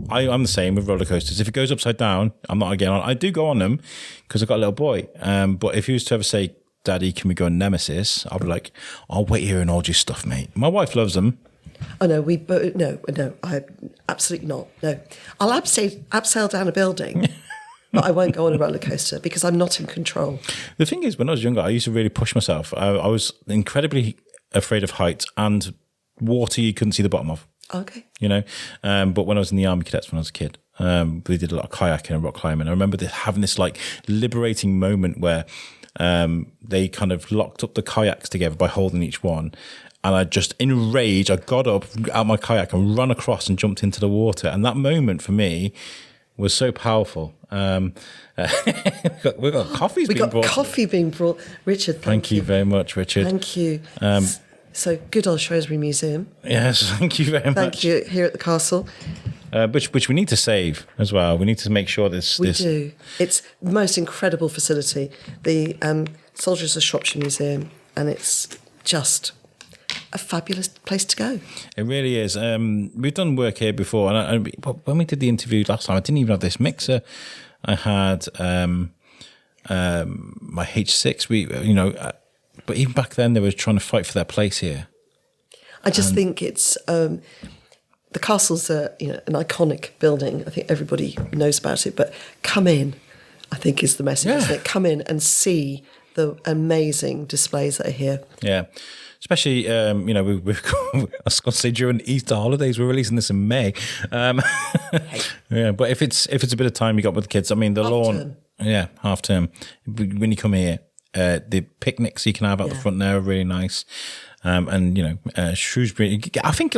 I'm the same with roller coasters. If it goes upside down, I'm not again on. I do go on them because I've got a little boy. But if you was to ever say Daddy, can we go on Nemesis? I'll be like, I'll wait here and hold your stuff, mate. My wife loves them. Oh no, I absolutely not. No, I'll abseil down a building, but I won't go on a roller coaster because I'm not in control. The thing is, when I was younger, I used to really push myself. I was incredibly afraid of heights and water you couldn't see the bottom of. Okay. You know, but when I was in the Army Cadets when I was a kid, we did a lot of kayaking and rock climbing. I remember having this like liberating moment where they kind of locked up the kayaks together by holding each one. And I just, in rage, I got up out my kayak and ran across and jumped into the water. And that moment for me was so powerful. We've got coffee being brought. Richard, thank you very much, Richard. Thank you. So good old Shrewsbury Museum. Yes, thank you very much. Thank you, here at the castle. Which we need to save as well. We need to make sure this... We do. It's the most incredible facility, the Soldiers of Shropshire Museum, and it's just a fabulous place to go. It really is. We've done work here before, and when we did the interview last time, I didn't even have this mixer. I had my H6. But even back then, they were trying to fight for their place here. I just think it's the castle's an iconic building. I think everybody knows about it. But come in, I think, is the message. Isn't it? Come in and see the amazing displays that are here. Yeah. Especially, we've I was going to say during Easter holidays, we're releasing this in May. Yeah, but if it's a bit of time you got with the kids, I mean, the lawn, half term. When you come here, the picnics you can have out the front there are really nice. Shrewsbury, I think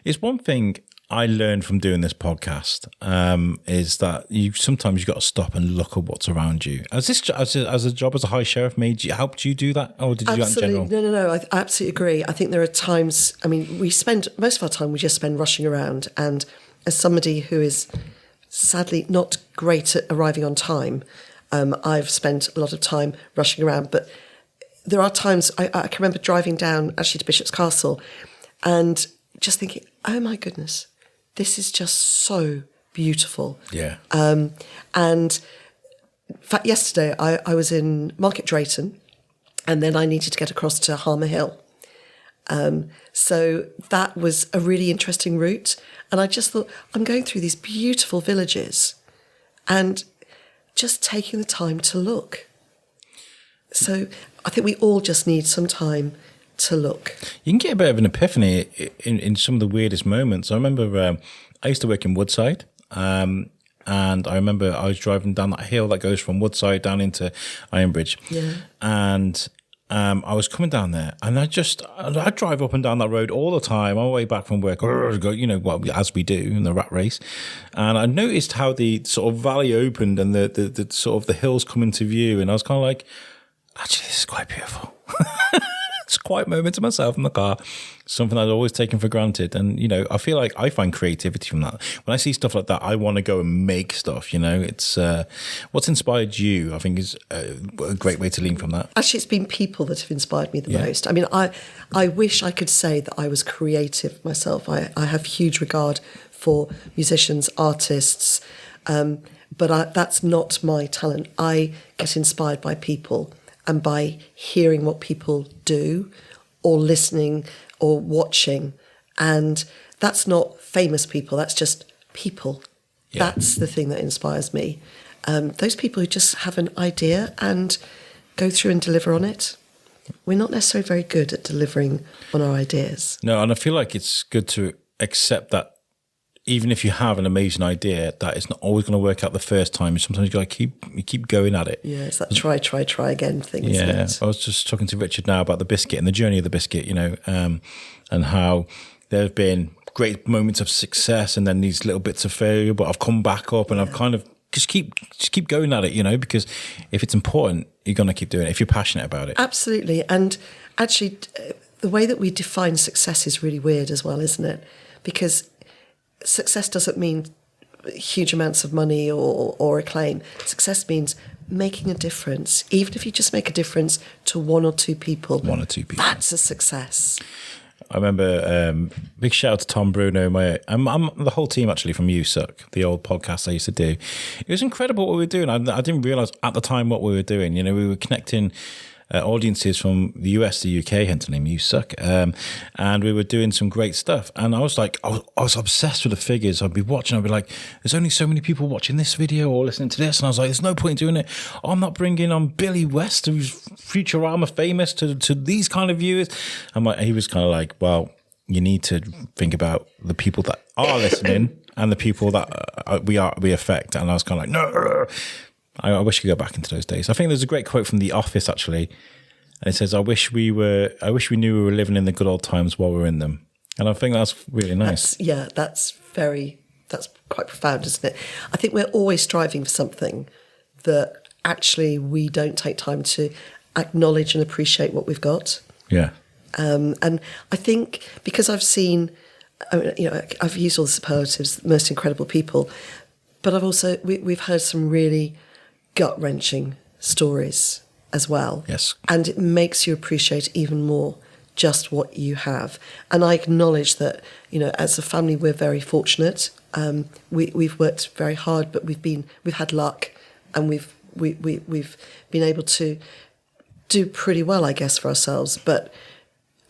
it's one thing I learned from doing this podcast is that sometimes you got to stop and look at what's around you. As a job as a High Sheriff helped you do that, or did you do that in general? No. I absolutely agree. I think there are times. I mean, we spend most of our time rushing around, and as somebody who is sadly not great at arriving on time, I've spent a lot of time rushing around. But there are times I can remember driving down actually to Bishop's Castle, and just thinking, oh my goodness. This is just so beautiful. Yeah. And in fact, yesterday I was in Market Drayton, and then I needed to get across to Harmer Hill. So that was a really interesting route. And I just thought, I'm going through these beautiful villages and just taking the time to look. So I think we all just need some time to look. You can get a bit of an epiphany in some of the weirdest moments. I remember I used to work in Woodside, and I remember I was driving down that hill that goes from Woodside down into Ironbridge, and I was coming down there, and I drive up and down that road all the time on my way back from work, as we do in the rat race, and I noticed how the sort of valley opened and the sort of the hills come into view, and I was kind of like, actually, this is quite beautiful. It's a quiet moment to myself in the car, something I'd always taken for granted. And, I feel like I find creativity from that. When I see stuff like that, I want to go and make stuff, It's what's inspired you, I think, is a great way to lean from that. Actually, it's been people that have inspired me the most. I mean, I wish I could say that I was creative myself. I have huge regard for musicians, artists, but that's not my talent. I get inspired by people and by hearing what people do or listening or watching. And that's not famous people, that's just people. Yeah. That's the thing that inspires me. Those people who just have an idea and go through and deliver on it. We're not necessarily very good at delivering on our ideas. No, and I feel like it's good to accept that even if you have an amazing idea, that it's not always going to work out the first time. Sometimes you got to keep going at it. Yeah, it's that try again thing, isn't it? I was just talking to Richard now about the biscuit and the journey of the biscuit, and how there have been great moments of success and then these little bits of failure, but I've come back up and I've kind of just keep going at it, because if it's important, you're going to keep doing it if you're passionate about it. Absolutely. And actually, the way that we define success is really weird as well, isn't it? Because success doesn't mean huge amounts of money or acclaim. Success means making a difference. Even if you just make a difference to one or two people. That's a success. I remember, big shout out to Tom Bruno, I'm the whole team actually from You Suck, the old podcast I used to do. It was incredible what we were doing. I didn't realise at the time what we were doing. We were connecting audiences from the US, the UK, hence the name You Suck. And we were doing some great stuff. And I was like, I was obsessed with the figures. I'd be watching, I'd be like, there's only so many people watching this video or listening to this. And I was like, there's no point in doing it. I'm not bringing on Billy West, who's Futurama famous, to these kind of viewers. And he was kind of like, well, you need to think about the people that are listening and the people that we affect. And I was kind of like, no. I wish I could go back into those days. I think there's a great quote from The Office, actually. And it says, I wish we knew we were living in the good old times while we're in them. And I think that's really nice. That's quite profound, isn't it? I think we're always striving for something that actually we don't take time to acknowledge and appreciate what we've got. Yeah. And I think because I've seen, I've used all the superlatives, the most incredible people, but I've also, we've heard some really gut-wrenching stories as well. Yes. And it makes you appreciate even more just what you have. And I acknowledge that, as a family, we're very fortunate. We've worked very hard, but we've had luck, and we've been able to do pretty well, I guess, for ourselves. But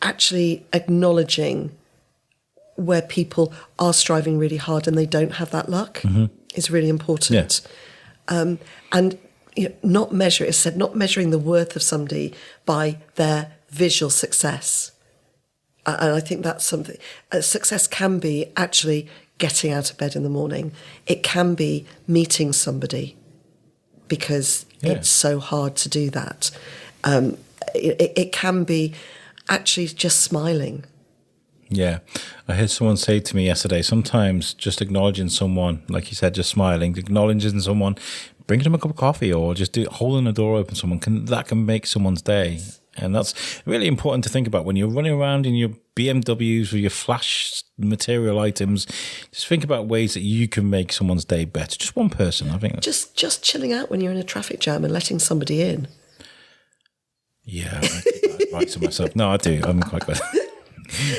actually acknowledging where people are striving really hard and they don't have that luck is really important. Yeah. And not measuring the worth of somebody by their visual success. And I think that's something. Success can be actually getting out of bed in the morning. It can be meeting somebody, because it's so hard to do that. It can be actually just smiling. Yeah. I heard someone say to me yesterday, sometimes just acknowledging someone, like you said, just smiling, acknowledging someone, bringing them a cup of coffee, or just holding the door open, that can make someone's day. And that's really important to think about when you're running around in your BMWs with your flash material items. Just think about ways that you can make someone's day better. Just one person, I think. Just chilling out when you're in a traffic jam and letting somebody in. Yeah, I write to myself. No, I do. I'm quite good.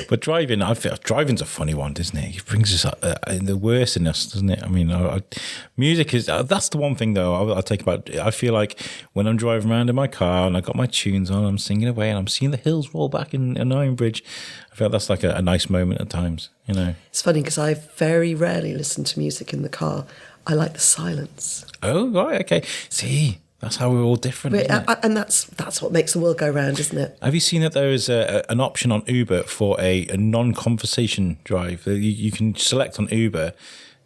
But driving, I feel driving's a funny one, doesn't it? It brings us the worst in us, doesn't it? I mean, music is, that's the one thing though I'll take about. I feel like when I'm driving around in my car and I got my tunes on, I'm singing away and I'm seeing the hills roll back in Ironbridge. I feel that's like a nice moment at times, It's funny because I very rarely listen to music in the car. I like the silence. Oh, right, okay. See, that's how we're all different, isn't it? And that's what makes the world go round, isn't it? Have you seen that there is an option on Uber for a non-conversation drive? You can select on Uber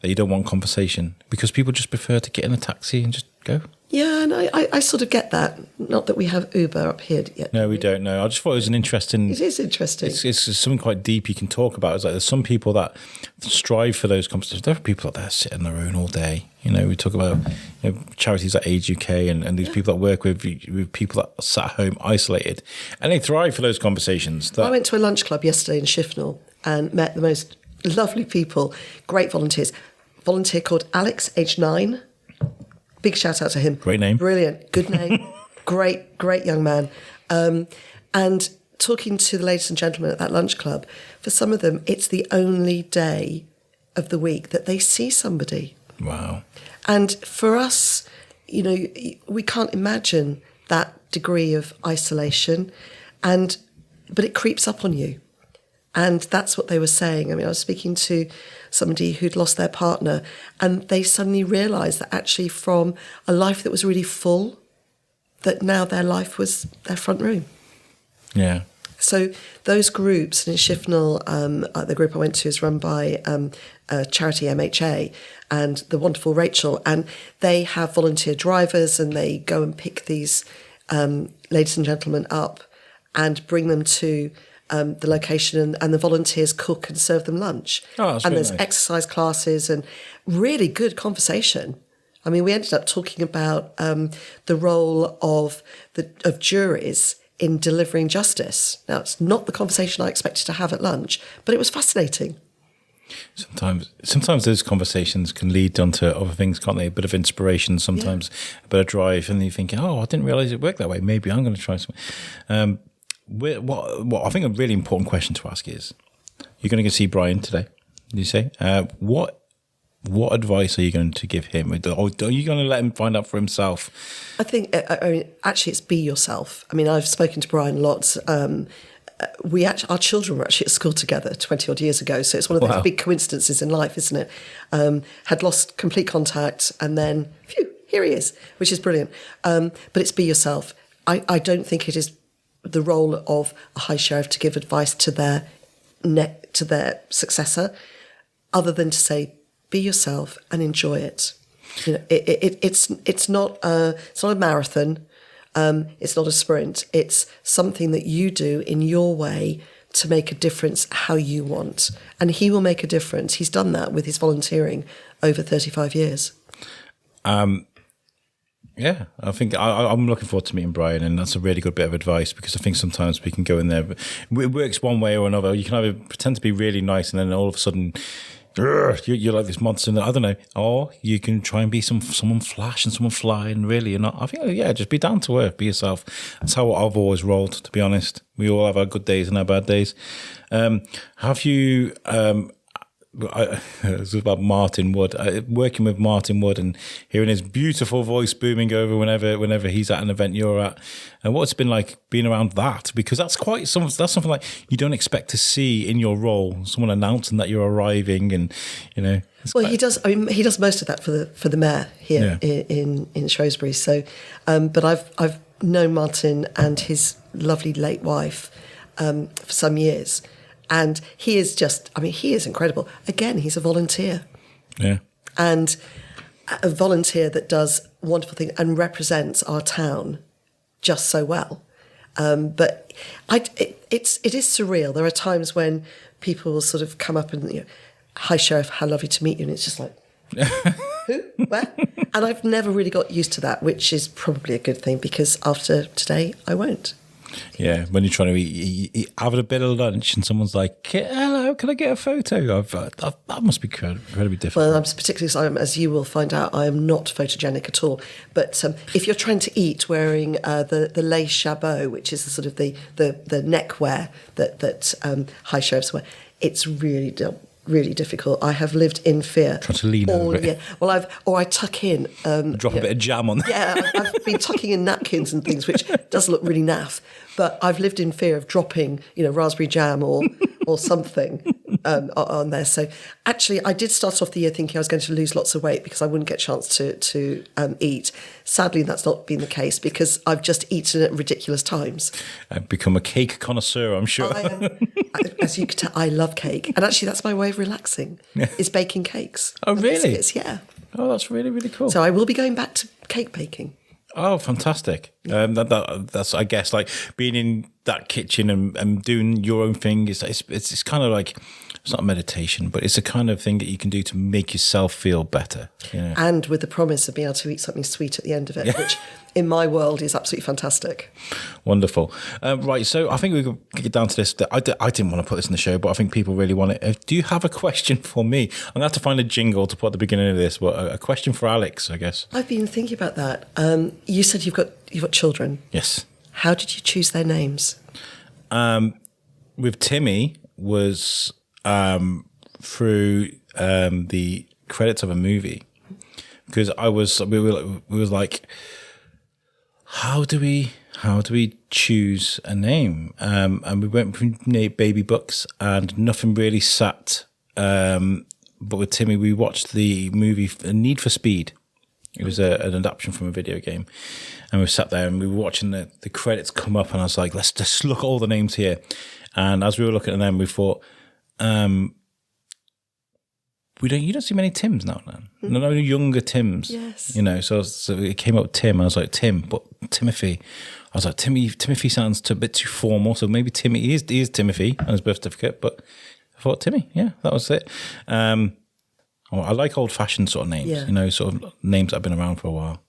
that you don't want conversation because people just prefer to get in a taxi and just go. Yeah, and I sort of get that. Not that we have Uber up here yet. No, we don't know. I just thought it was an interesting... It is interesting. It's something quite deep you can talk about. It's like there's some people that strive for those conversations. There are people out there sitting on their own all day. We talk about charities like Age UK and these people that work with people that are sat at home isolated. And they thrive for those conversations. I went to a lunch club yesterday in Shifnal and met the most lovely people, great volunteers. Volunteer called Alex, age 9. Big shout out to him. Great name. Brilliant. Good name. Great young man. And talking to the ladies and gentlemen at that lunch club, for some of them, it's the only day of the week that they see somebody. Wow. And for us, we can't imagine that degree of isolation, but it creeps up on you. And that's what they were saying. I mean, I was speaking to somebody who'd lost their partner, and they suddenly realised that actually from a life that was really full, that now their life was their front room. Yeah. So those groups, and in Shifnal, the group I went to is run by charity MHA and the wonderful Rachel, and they have volunteer drivers, and they go and pick these ladies and gentlemen up and bring them to the location, and the volunteers cook and serve them lunch. Oh, that's and really there's nice. exercise classes and really good conversation. I mean, we ended up talking about the role of juries in delivering justice. Now, it's not the conversation I expected to have at lunch, but it was fascinating. Sometimes those conversations can lead on to other things, can't they? A bit of inspiration, sometimes a bit of drive, and you're thinking, I didn't realise it worked that way. Maybe I'm going to try something. What I think a really important question to ask is, you're going to go see Brian today, did you say? What what advice are you going to give him? Or are you going to let him find out for himself? I think, actually, it's be yourself. I mean, I've spoken to Brian lots. Our children were actually at school together 20 odd years ago. So it's one of those big coincidences in life, isn't it? Had lost complete contact and then, phew, here he is, which is brilliant. But it's be yourself. I don't think it is the role of a High Sheriff to give advice to their successor, other than to say, be yourself and enjoy it. You know, it's not a marathon. It's not a sprint. It's something that you do in your way to make a difference how you want. And he will make a difference. He's done that with his volunteering over 35 years. Yeah, I think I'm looking forward to meeting Brian, and that's a really good bit of advice, because I think sometimes we can go in there, but it works one way or another. You can either pretend to be really nice and then all of a sudden you're like this monster, I don't know, or you can try and be someone flash and someone fly, and really you're not. I think, just be down to earth, be yourself. That's how I've always rolled, to be honest. We all have our good days and our bad days. Have you... It was about Martin Wood, working with Martin Wood and hearing his beautiful voice booming over whenever he's at an event you're at, and what it's been like being around that, because that's something like you don't expect to see in your role, someone announcing that you're arriving, and he does. I mean, he does most of that for the mayor here in Shrewsbury. So, but I've known Martin and his lovely late wife for some years. And he is he is incredible. Again, he's a volunteer. Yeah. And a volunteer that does wonderful things and represents our town just so well. But it is surreal. There are times when people will sort of come up and, Hi Sheriff, how lovely to meet you. And it's just like, who? Where? And I've never really got used to that, which is probably a good thing, because after today, I won't. Yeah, when you're trying to eat, having a bit of lunch and someone's like, hello, can I get a photo? That must be incredibly difficult. Well, I'm particularly, as you will find out, I am not photogenic at all. But if you're trying to eat wearing the lace jabot, which is the sort of the neckwear that High Sheriffs wear, it's really difficult. I have lived in fear. Trying to lean over it. Yeah. Well, I tuck in. Drop a bit of jam on there. Yeah, I've been tucking in napkins and things, which does look really naff. But I've lived in fear of dropping, raspberry jam or something on there. So actually, I did start off the year thinking I was going to lose lots of weight because I wouldn't get a chance to eat. Sadly, that's not been the case, because I've just eaten at ridiculous times. I've become a cake connoisseur, I'm sure. As you can tell, I love cake. And actually, that's my way of relaxing, is baking cakes. Oh, really? Biscuits, yeah. Oh, that's really, really cool. So I will be going back to cake baking. Oh, fantastic. That's, I guess, like being in that kitchen and doing your own thing. It's kind of like, it's not a meditation, but it's a kind of thing that you can do to make yourself feel better. And with the promise of being able to eat something sweet at the end of it, which in my world is absolutely fantastic. Wonderful. Right, so I think we could get down to this. I didn't want to put this in the show, but I think people really want it. Do you have a question for me? I'm going to have to find a jingle to put at the beginning of this, but a question for Alex, I guess. I've been thinking about that. You said you've got children. Yes. How did you choose their names? With Timmy was through the credits of a movie, because we were like, how do we choose a name? And we went from baby books, and nothing really sat. But with Timmy, we watched the movie Need for Speed. It was an adaptation from a video game, and we sat there and we were watching the credits come up, and I was like, let's just look at all the names here. And as we were looking at them, we thought, you don't see many Tims now. No younger Tims. Yes. So it came up with Tim. I was like, Tim, but Timothy. I was like, Timothy sounds a bit too formal, so maybe Timmy he is Timothy on his birth certificate. But I thought Timmy, yeah, that was it. I like old-fashioned sort of names, sort of names that have been around for a while.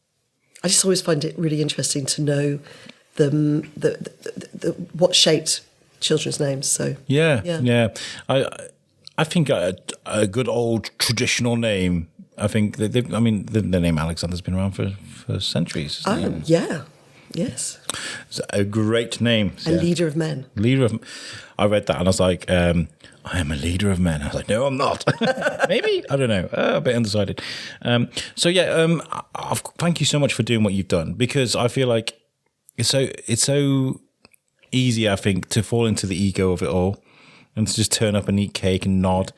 I just always find it really interesting to know the what shaped children's names. So yeah. I think a good old traditional name. I think the name Alexander's been around for centuries. Yeah. Yes. It's a great name. A leader of men. I read that and I was like, I am a leader of men. I was like, no, I'm not. Maybe? I don't know. A bit undecided. Thank you so much for doing what you've done, because I feel like it's so easy, I think, to fall into the ego of it all and to just turn up and eat cake and nod.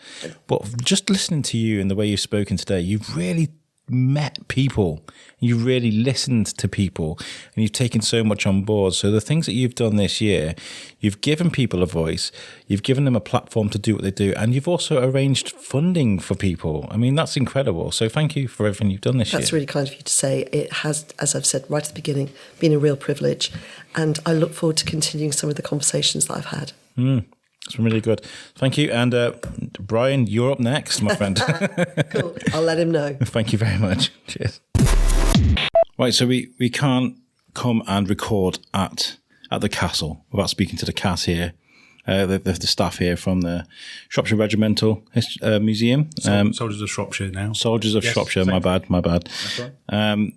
But just listening to you and the way you've spoken today, you've really met people, you really listened to people, and you've taken so much on board. So the things that you've done this year, you've given people a voice, you've given them a platform to do what they do, and you've also arranged funding for people. I mean, that's incredible. So thank you for everything you've done this year. That's really kind of you to say. It has, as I've said right at the beginning, been a real privilege, and I look forward to continuing some of the conversations that I've had. It's been really good. Thank you. And Brian, you're up next, my friend. Cool. I'll let him know. Thank you very much. Cheers. Right, so we can't come and record at the castle without speaking to the cast here, the staff here from the Shropshire Regimental Museum. Soldiers of Shropshire now. Soldiers of Shropshire, my bad. That's right.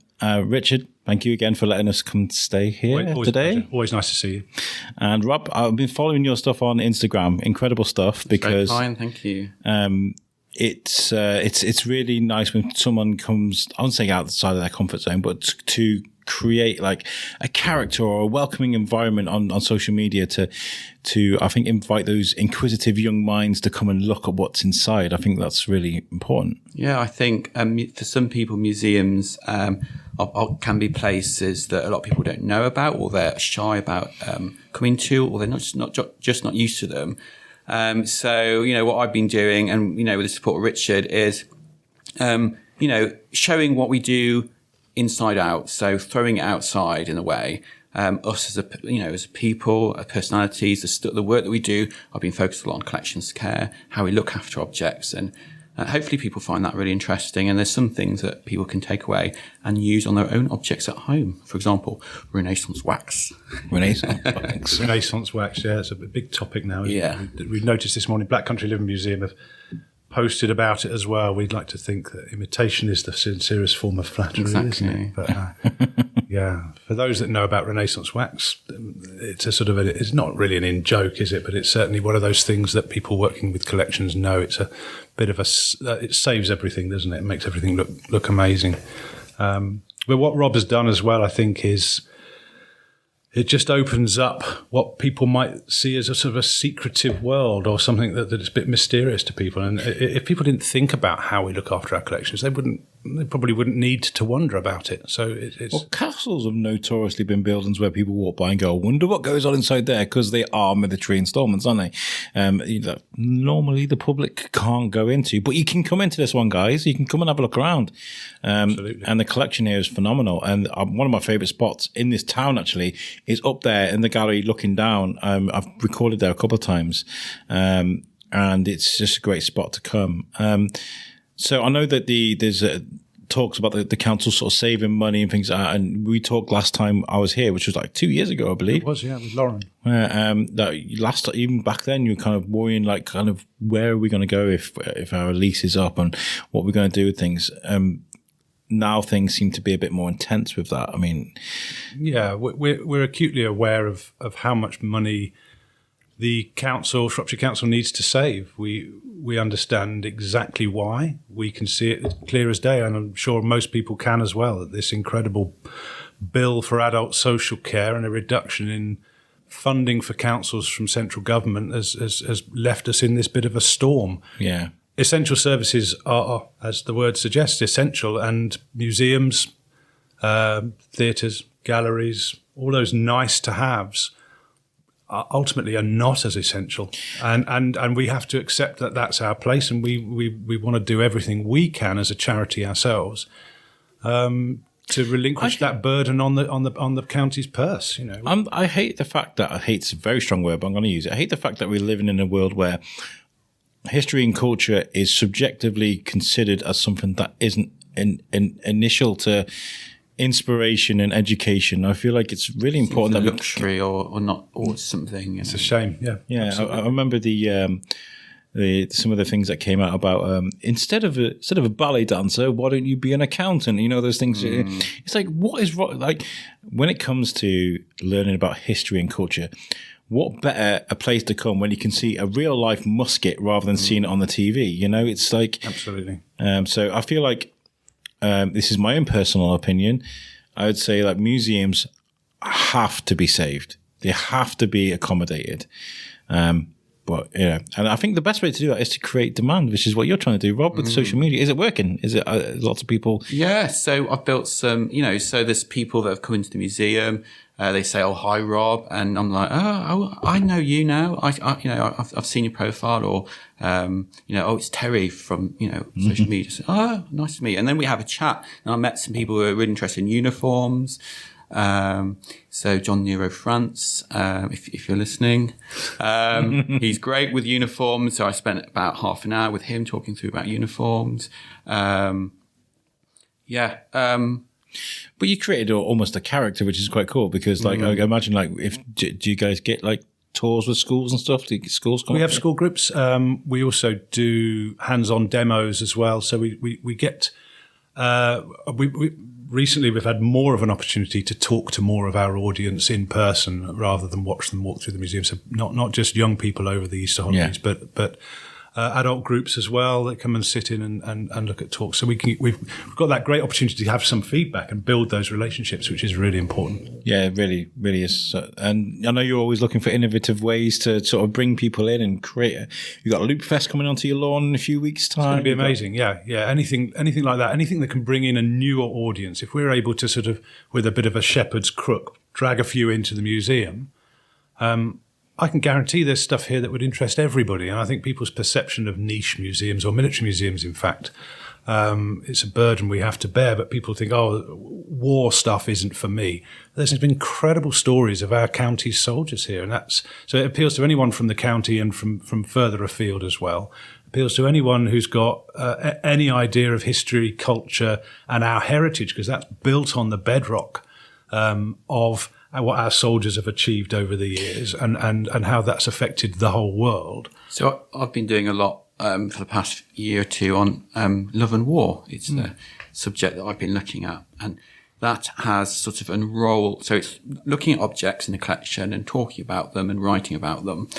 Richard, thank you again for letting us come stay here today. Always nice to see you. And Rob, I've been following your stuff on Instagram. Incredible stuff. Because very fine, thank you. It's really nice when someone comes, I wouldn't say outside of their comfort zone, but to create like a character or a welcoming environment on social media to I think invite those inquisitive young minds to come and look at what's inside. I think that's really important. Yeah, I think for some people, museums can be places that a lot of people don't know about, or they're shy about coming to, or they're just not used to them. So, what I've been doing, and, with the support of Richard, is, showing what we do inside out. So throwing it outside in a way. Us as as people, our personalities, the work that we do. I've been focused a lot on collections care, how we look after objects, and hopefully people find that really interesting. And there's some things that people can take away and use on their own objects at home. For example, Renaissance wax. Renaissance wax, yeah, it's a big topic now. Yeah. We've noticed this morning, Black Country Living Museum have posted about it as well. We'd like to think that imitation is the sincerest form of flattery, isn't it? But for those that know about Renaissance wax, it's it's not really an in-joke, is it? But it's certainly one of those things that people working with collections know. It's a bit of it saves everything, doesn't it? It makes everything look amazing. But what Rob has done as well, I think, is it just opens up what people might see as a sort of a secretive world, or something that is a bit mysterious to people. And if people didn't think about how we look after our collections, they probably wouldn't need to wonder about it. So well, castles have notoriously been buildings where people walk by and go, I wonder what goes on inside there, because they are military installments, aren't they? Normally the public can't go into, but you can come into this one, guys. You can come and have a look around. Absolutely. And the collection here is phenomenal. And one of my favourite spots in this town, actually, is up there in the gallery looking down. I've recorded there a couple of times, and it's just a great spot to come. So I know that there's talks about the council sort of saving money and things like that, and we talked last time I was here, which was like 2 years ago, I believe. It was, yeah, with Lauren. That even back then, you were kind of worrying, like, kind of where are we going to go if our lease is up, and what we're going to do with things. Now things seem to be a bit more intense with that. I mean, yeah, we're acutely aware of how much money the Shropshire Council needs to save. We understand exactly why. We can see it clear as day, and I'm sure most people can as well, that this incredible bill for adult social care and a reduction in funding for councils from central government has left us in this bit of a storm. Yeah. Essential services are, as the word suggests, essential, and museums, theatres, galleries, all those nice to haves ultimately are not as essential, and we have to accept that that's our place, and we want to do everything we can as a charity ourselves to relinquish that burden on the county's purse. I hate the fact that hate's a very strong word, but I'm going to use it. I hate the fact that we're living in a world where history and culture is subjectively considered as something that isn't initial to inspiration and education. I feel like it's really important that luxury or not, or something. It's a shame. Yeah. I remember the some of the things that came out about instead of a ballet dancer, why don't you be an accountant? You know, those things. It's like, what is wrong? Like, when it comes to learning about history and culture, what better a place to come when you can see a real life musket rather than seeing it on the TV? You know, it's like absolutely. So I feel like this is my own personal opinion. I would say like museums have to be saved. They have to be accommodated. But yeah, and I think the best way to do that is to create demand, which is what you're trying to do, Rob, with social media. Is it working? Is it lots of people? Yeah, so I've built some, so there's people that have come into the museum. They say, "Oh, hi, Rob," and I'm like, "Oh, I know you now. I've seen your profile," or "Oh, it's Terry from social media." So, "Oh, nice to meet you." And then we have a chat, and I met some people who are really interested in uniforms. So John Nero France, if you're listening, he's great with uniforms. So I spent about half an hour with him talking through about uniforms. But you created almost a character, which is quite cool because, like, I imagine, like, do you guys get like tours with schools and stuff? Do you get schools come? We have school groups. We also do hands-on demos as well. So we get recently we've had more of an opportunity to talk to more of our audience in person rather than watch them walk through the museum. So not just young people over the Easter holidays, but adult groups as well that come and sit in and look at talks. So we've got that great opportunity to have some feedback and build those relationships, which is really important. Yeah, it really, really is. And I know you're always looking for innovative ways to sort of bring people in and create. You've got Loop Fest coming onto your lawn in a few weeks' time. It's going to be amazing. Yeah. Anything like that. Anything that can bring in a newer audience. If we're able to sort of, with a bit of a shepherd's crook, drag a few into the museum, I can guarantee there's stuff here that would interest everybody. And I think people's perception of niche museums, or military museums, in fact, it's a burden we have to bear. But people think, oh, war stuff isn't for me. There's been incredible stories of our county's soldiers here. And so it appeals to anyone from the county and from further afield as well. It appeals to anyone who's got any idea of history, culture, and our heritage, because that's built on the bedrock of what our soldiers have achieved over the years and how that's affected the whole world. So I've been doing a lot for the past year or two on love and war. It's the subject that I've been looking at. And that has sort of unrolled. So it's looking at objects in the collection and talking about them and writing about them.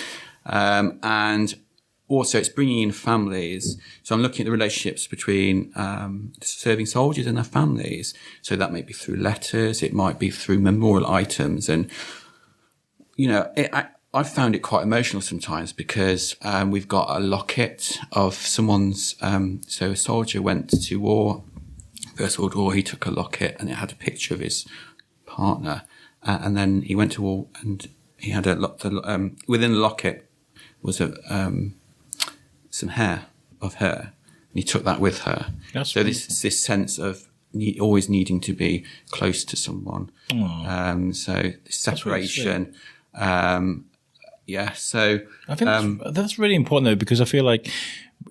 And also it's bringing in families. So I'm looking at the relationships between serving soldiers and their families. So that may be through letters, it might be through memorial items. And, I've found it quite emotional sometimes because we've got a locket of someone's, so a soldier went to war, First World War, he took a locket and it had a picture of his partner. And then he went to war and he had within the locket was some hair of her, and he took that with her. So this sense of always needing to be close to someone. So this separation. So I think that's really important though, because I feel like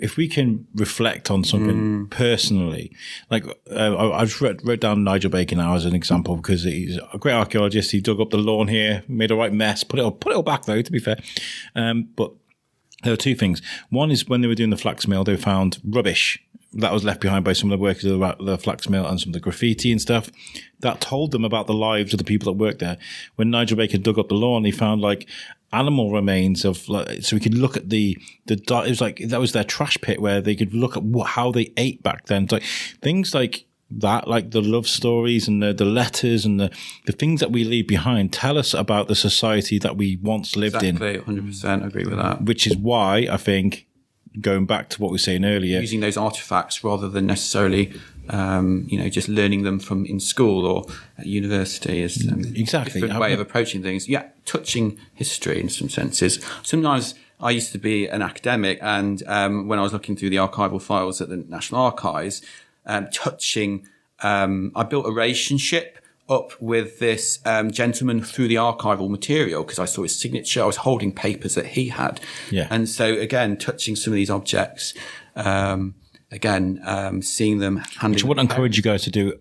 if we can reflect on something personally, like I just wrote down Nigel Bacon now as an example because he's a great archaeologist. He dug up the lawn here, made a right mess, put it all back though, to be fair. But there were two things. One is when they were doing the flax mill, they found rubbish that was left behind by some of the workers of the flax mill and some of the graffiti and stuff. That told them about the lives of the people that worked there. When Nigel Baker dug up the lawn, he found like animal remains of, like, so we could look at it was like, that was their trash pit where they could look at how they ate back then. Like things like that, like the love stories and the letters and the things that we leave behind tell us about the society that we once lived in. Exactly, 100% agree with that. Which is why I think, going back to what we were saying earlier, using those artifacts rather than necessarily, just learning them from in school or at university is exactly a different way of approaching things. Yeah, touching history in some senses. Sometimes I used to be an academic, and when I was looking through the archival files at the National Archives, I built a relationship up with this gentleman through the archival material because I saw his signature. I was holding papers that he had. Yeah. And so, again, touching some of these objects, seeing them handling. Which I would encourage you guys to do.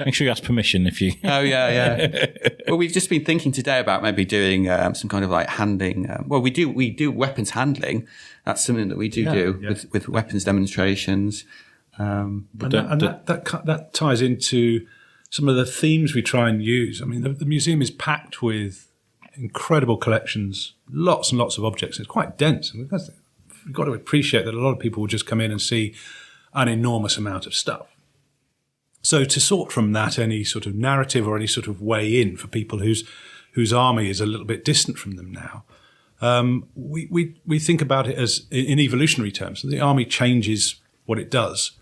Make sure you ask permission if you. Oh, yeah. Well, we've just been thinking today about maybe doing some kind of like handling. We do weapons handling. That's something that we do with weapons demonstrations. That ties into some of the themes we try and use. I mean, the museum is packed with incredible collections, lots and lots of objects. It's quite dense. And we've got to appreciate that a lot of people will just come in and see an enormous amount of stuff. So to sort from that any sort of narrative or any sort of way in for people whose army is a little bit distant from them now, we think about it as in evolutionary terms. The army changes what it does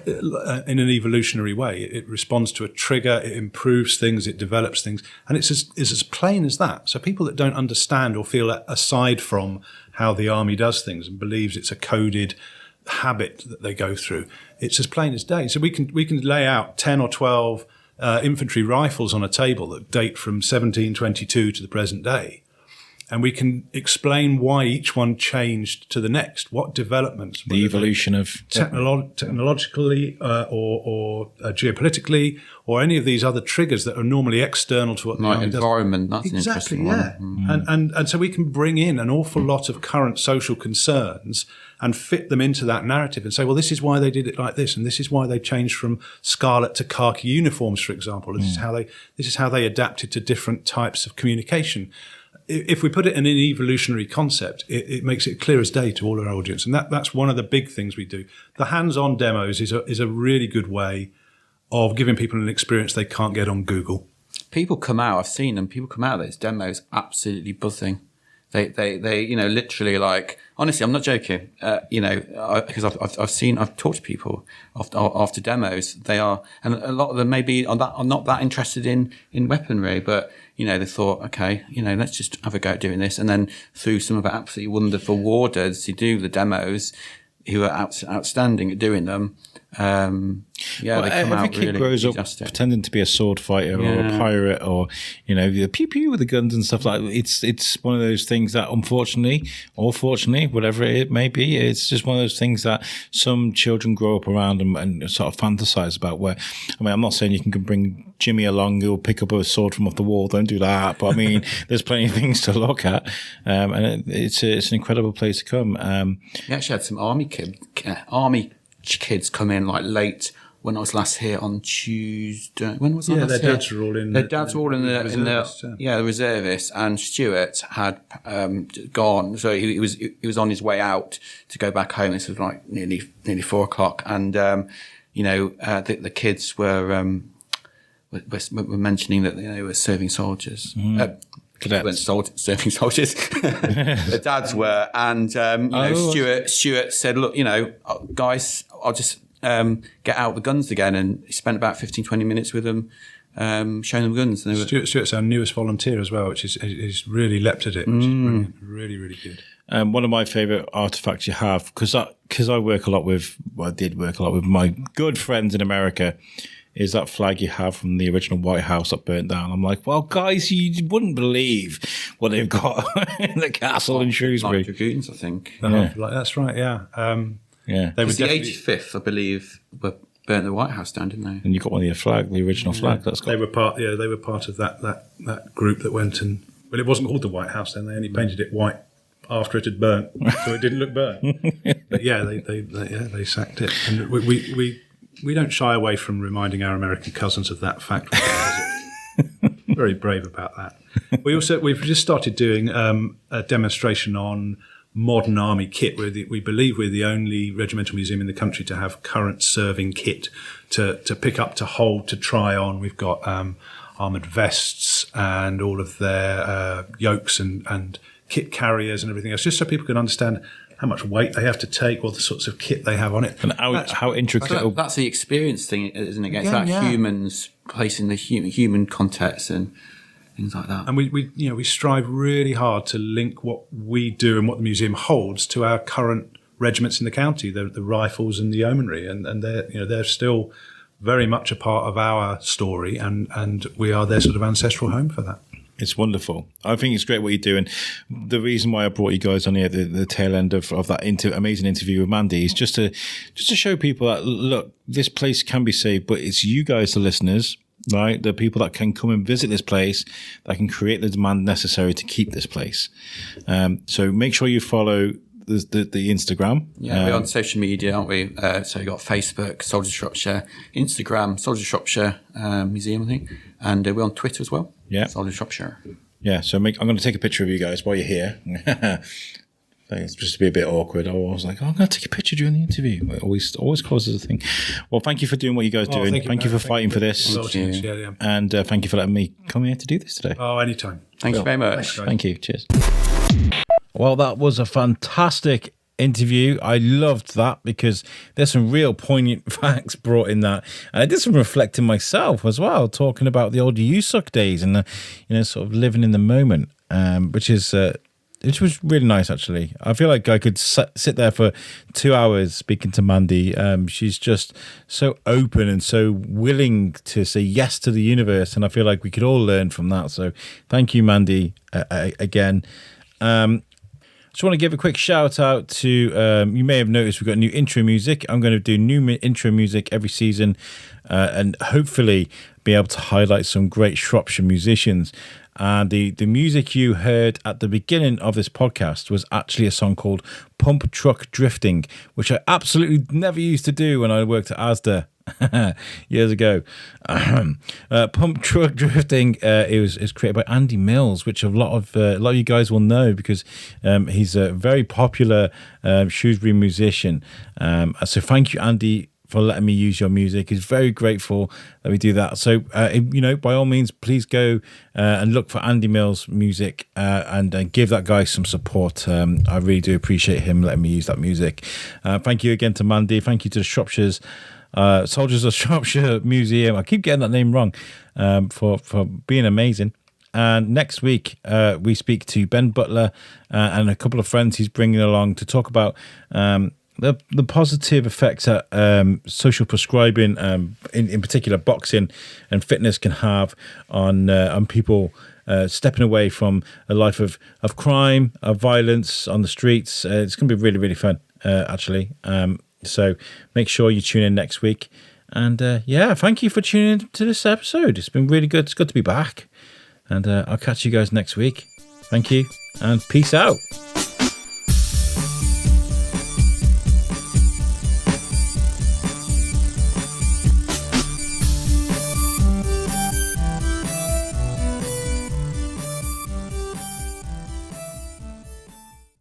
in an evolutionary way. It responds to a trigger, it improves things, it develops things, and it's as plain as that. So people that don't understand or feel aside from how the army does things and believes it's a coded habit that they go through, it's as plain as day. So we can lay out 10 or 12 infantry rifles on a table that date from 1722 to the present day. And we can explain why each one changed to the next, what developments. The evolution of... Technologically or geopolitically, or any of these other triggers that are normally external to what the army does. Environment, that's an interesting one. And so we can bring in an awful lot of current social concerns and fit them into that narrative and say, well, this is why they did it like this, and this is why they changed from scarlet to khaki uniforms, for example. This is how they adapted to different types of communication. If we put it in an evolutionary concept, it makes it clear as day to all our audience. And that's one of the big things we do. The hands-on demos is a really good way of giving people an experience they can't get on Google. People come out, I've seen them, people come out of those demos absolutely buzzing. They literally like, honestly, I'm not joking, because I've talked to people after demos. They are, and a lot of them maybe are not that interested in weaponry, but, they thought, okay, let's just have a go at doing this. And then through some of our absolutely wonderful warders who do the demos, who are outstanding at doing them, they come every out kid really grows up enthusiastic. pretending to be a sword fighter or a pirate, or the pew pew with the guns and stuff like that. It's one of those things that, unfortunately or fortunately, whatever it may be, it's just one of those things that some children grow up around and sort of fantasize about. Where, I'm not saying you can bring Jimmy along who'll pick up a sword from off the wall. Don't do that. But there's plenty of things to look at, and it's an incredible place to come. We actually had some army kids come in like late when I was last here on Tuesday. When was I last their here? dads were all in. Their dads were all in the reservists, and Stuart had gone, so he was on his way out to go back home. This was like nearly 4:00, and the kids were mentioning that they were serving soldiers. Cadets. Serving soldiers. The dads were, and Stuart said, "Look, guys, I'll just get out the guns again." And he spent about 15-20 minutes with them, showing them guns. And Stuart's our newest volunteer as well, which is really leapt at it, which is really, really good. One of my favourite artefacts you have, because I did work a lot with my good friends in America, is that flag you have from the original White House that burnt down. I'm like, well, guys, you wouldn't believe what they've got in the castle in Shrewsbury. Like dragoons, I think. That's right, yeah. They were the 85th, I believe, burnt the White House down, didn't they? And you got one of your flag, the original flag. That's got. They were part of that group that went and. Well, it wasn't called the White House then. They only painted it white after it had burnt, so it didn't look burnt. But they sacked it, and we don't shy away from reminding our American cousins of that fact. Very brave about that. We've just started doing a demonstration on modern army kit. We believe we're the only regimental museum in the country to have current serving kit to pick up, to hold, to try on. We've got armoured vests and all of their yokes and kit carriers and everything else, just so people can understand how much weight they have to take, what the sorts of kit they have on it. And how intricate. That's the experience thing, isn't it? It's humans placing the human context and things like that. And we strive really hard to link what we do and what the museum holds to our current regiments in the county, the rifles and the yeomanry, and they're still very much a part of our story, and we are their sort of ancestral home for that. It's wonderful. I think it's great what you're doing. The reason why I brought you guys on here at the tail end of that amazing interview with Mandy is just to show people that, look, this place can be saved, but it's you guys, the listeners, right? The people that can come and visit this place, that can create the demand necessary to keep this place. So make sure you follow the Instagram. Yeah, we're on social media, aren't we? So we've got Facebook, Soldiers of Shropshire, Instagram, Soldiers of Shropshire Museum, I think. And we're on Twitter as well. Yeah. Soldiers of Shropshire. Yeah, so I'm going to take a picture of you guys while you're here. It's just to be a bit awkward. I was like, I'm going to take a picture during the interview. It always causes a thing. Well, thank you for doing what you guys are doing. Thank you for fighting for this. And thank you for letting me come here to do this today. Oh, anytime. Thank you very much. Thank you. Cheers. Well, that was a fantastic interview. I loved that because there's some real poignant facts brought in that. And I did some reflecting myself as well, talking about the old USUC days and, sort of living in the moment, which was really nice, actually. I feel like I could sit there for 2 hours speaking to Mandy. She's just so open and so willing to say yes to the universe. And I feel like we could all learn from that. So thank you, Mandy, again. Just want to give a quick shout out to, you may have noticed we've got new intro music. I'm going to do new intro music every season and hopefully be able to highlight some great Shropshire musicians. And the music you heard at the beginning of this podcast was actually a song called Pump Truck Drifting, which I absolutely never used to do when I worked at Asda years ago. Pump Truck Drifting is created by Andy Mills, which a lot of you guys will know because he's a very popular Shrewsbury musician. So thank you, Andy, for letting me use your music. He's very grateful that we do that. So, by all means, please go and look for Andy Mills' music and give that guy some support. I really do appreciate him letting me use that music. Thank you again to Mandy. Thank you to the Shropshire's Soldiers of Shropshire Museum. I keep getting that name wrong, for being amazing. And next week, we speak to Ben Butler and a couple of friends he's bringing along to talk about the positive effects that social prescribing, in particular boxing and fitness, can have on people stepping away from a life of crime, of violence on the streets. It's going to be really, really fun, actually. So make sure you tune in next week. And thank you for tuning in to this episode. It's been really good. It's good to be back. And I'll catch you guys next week. Thank you and peace out.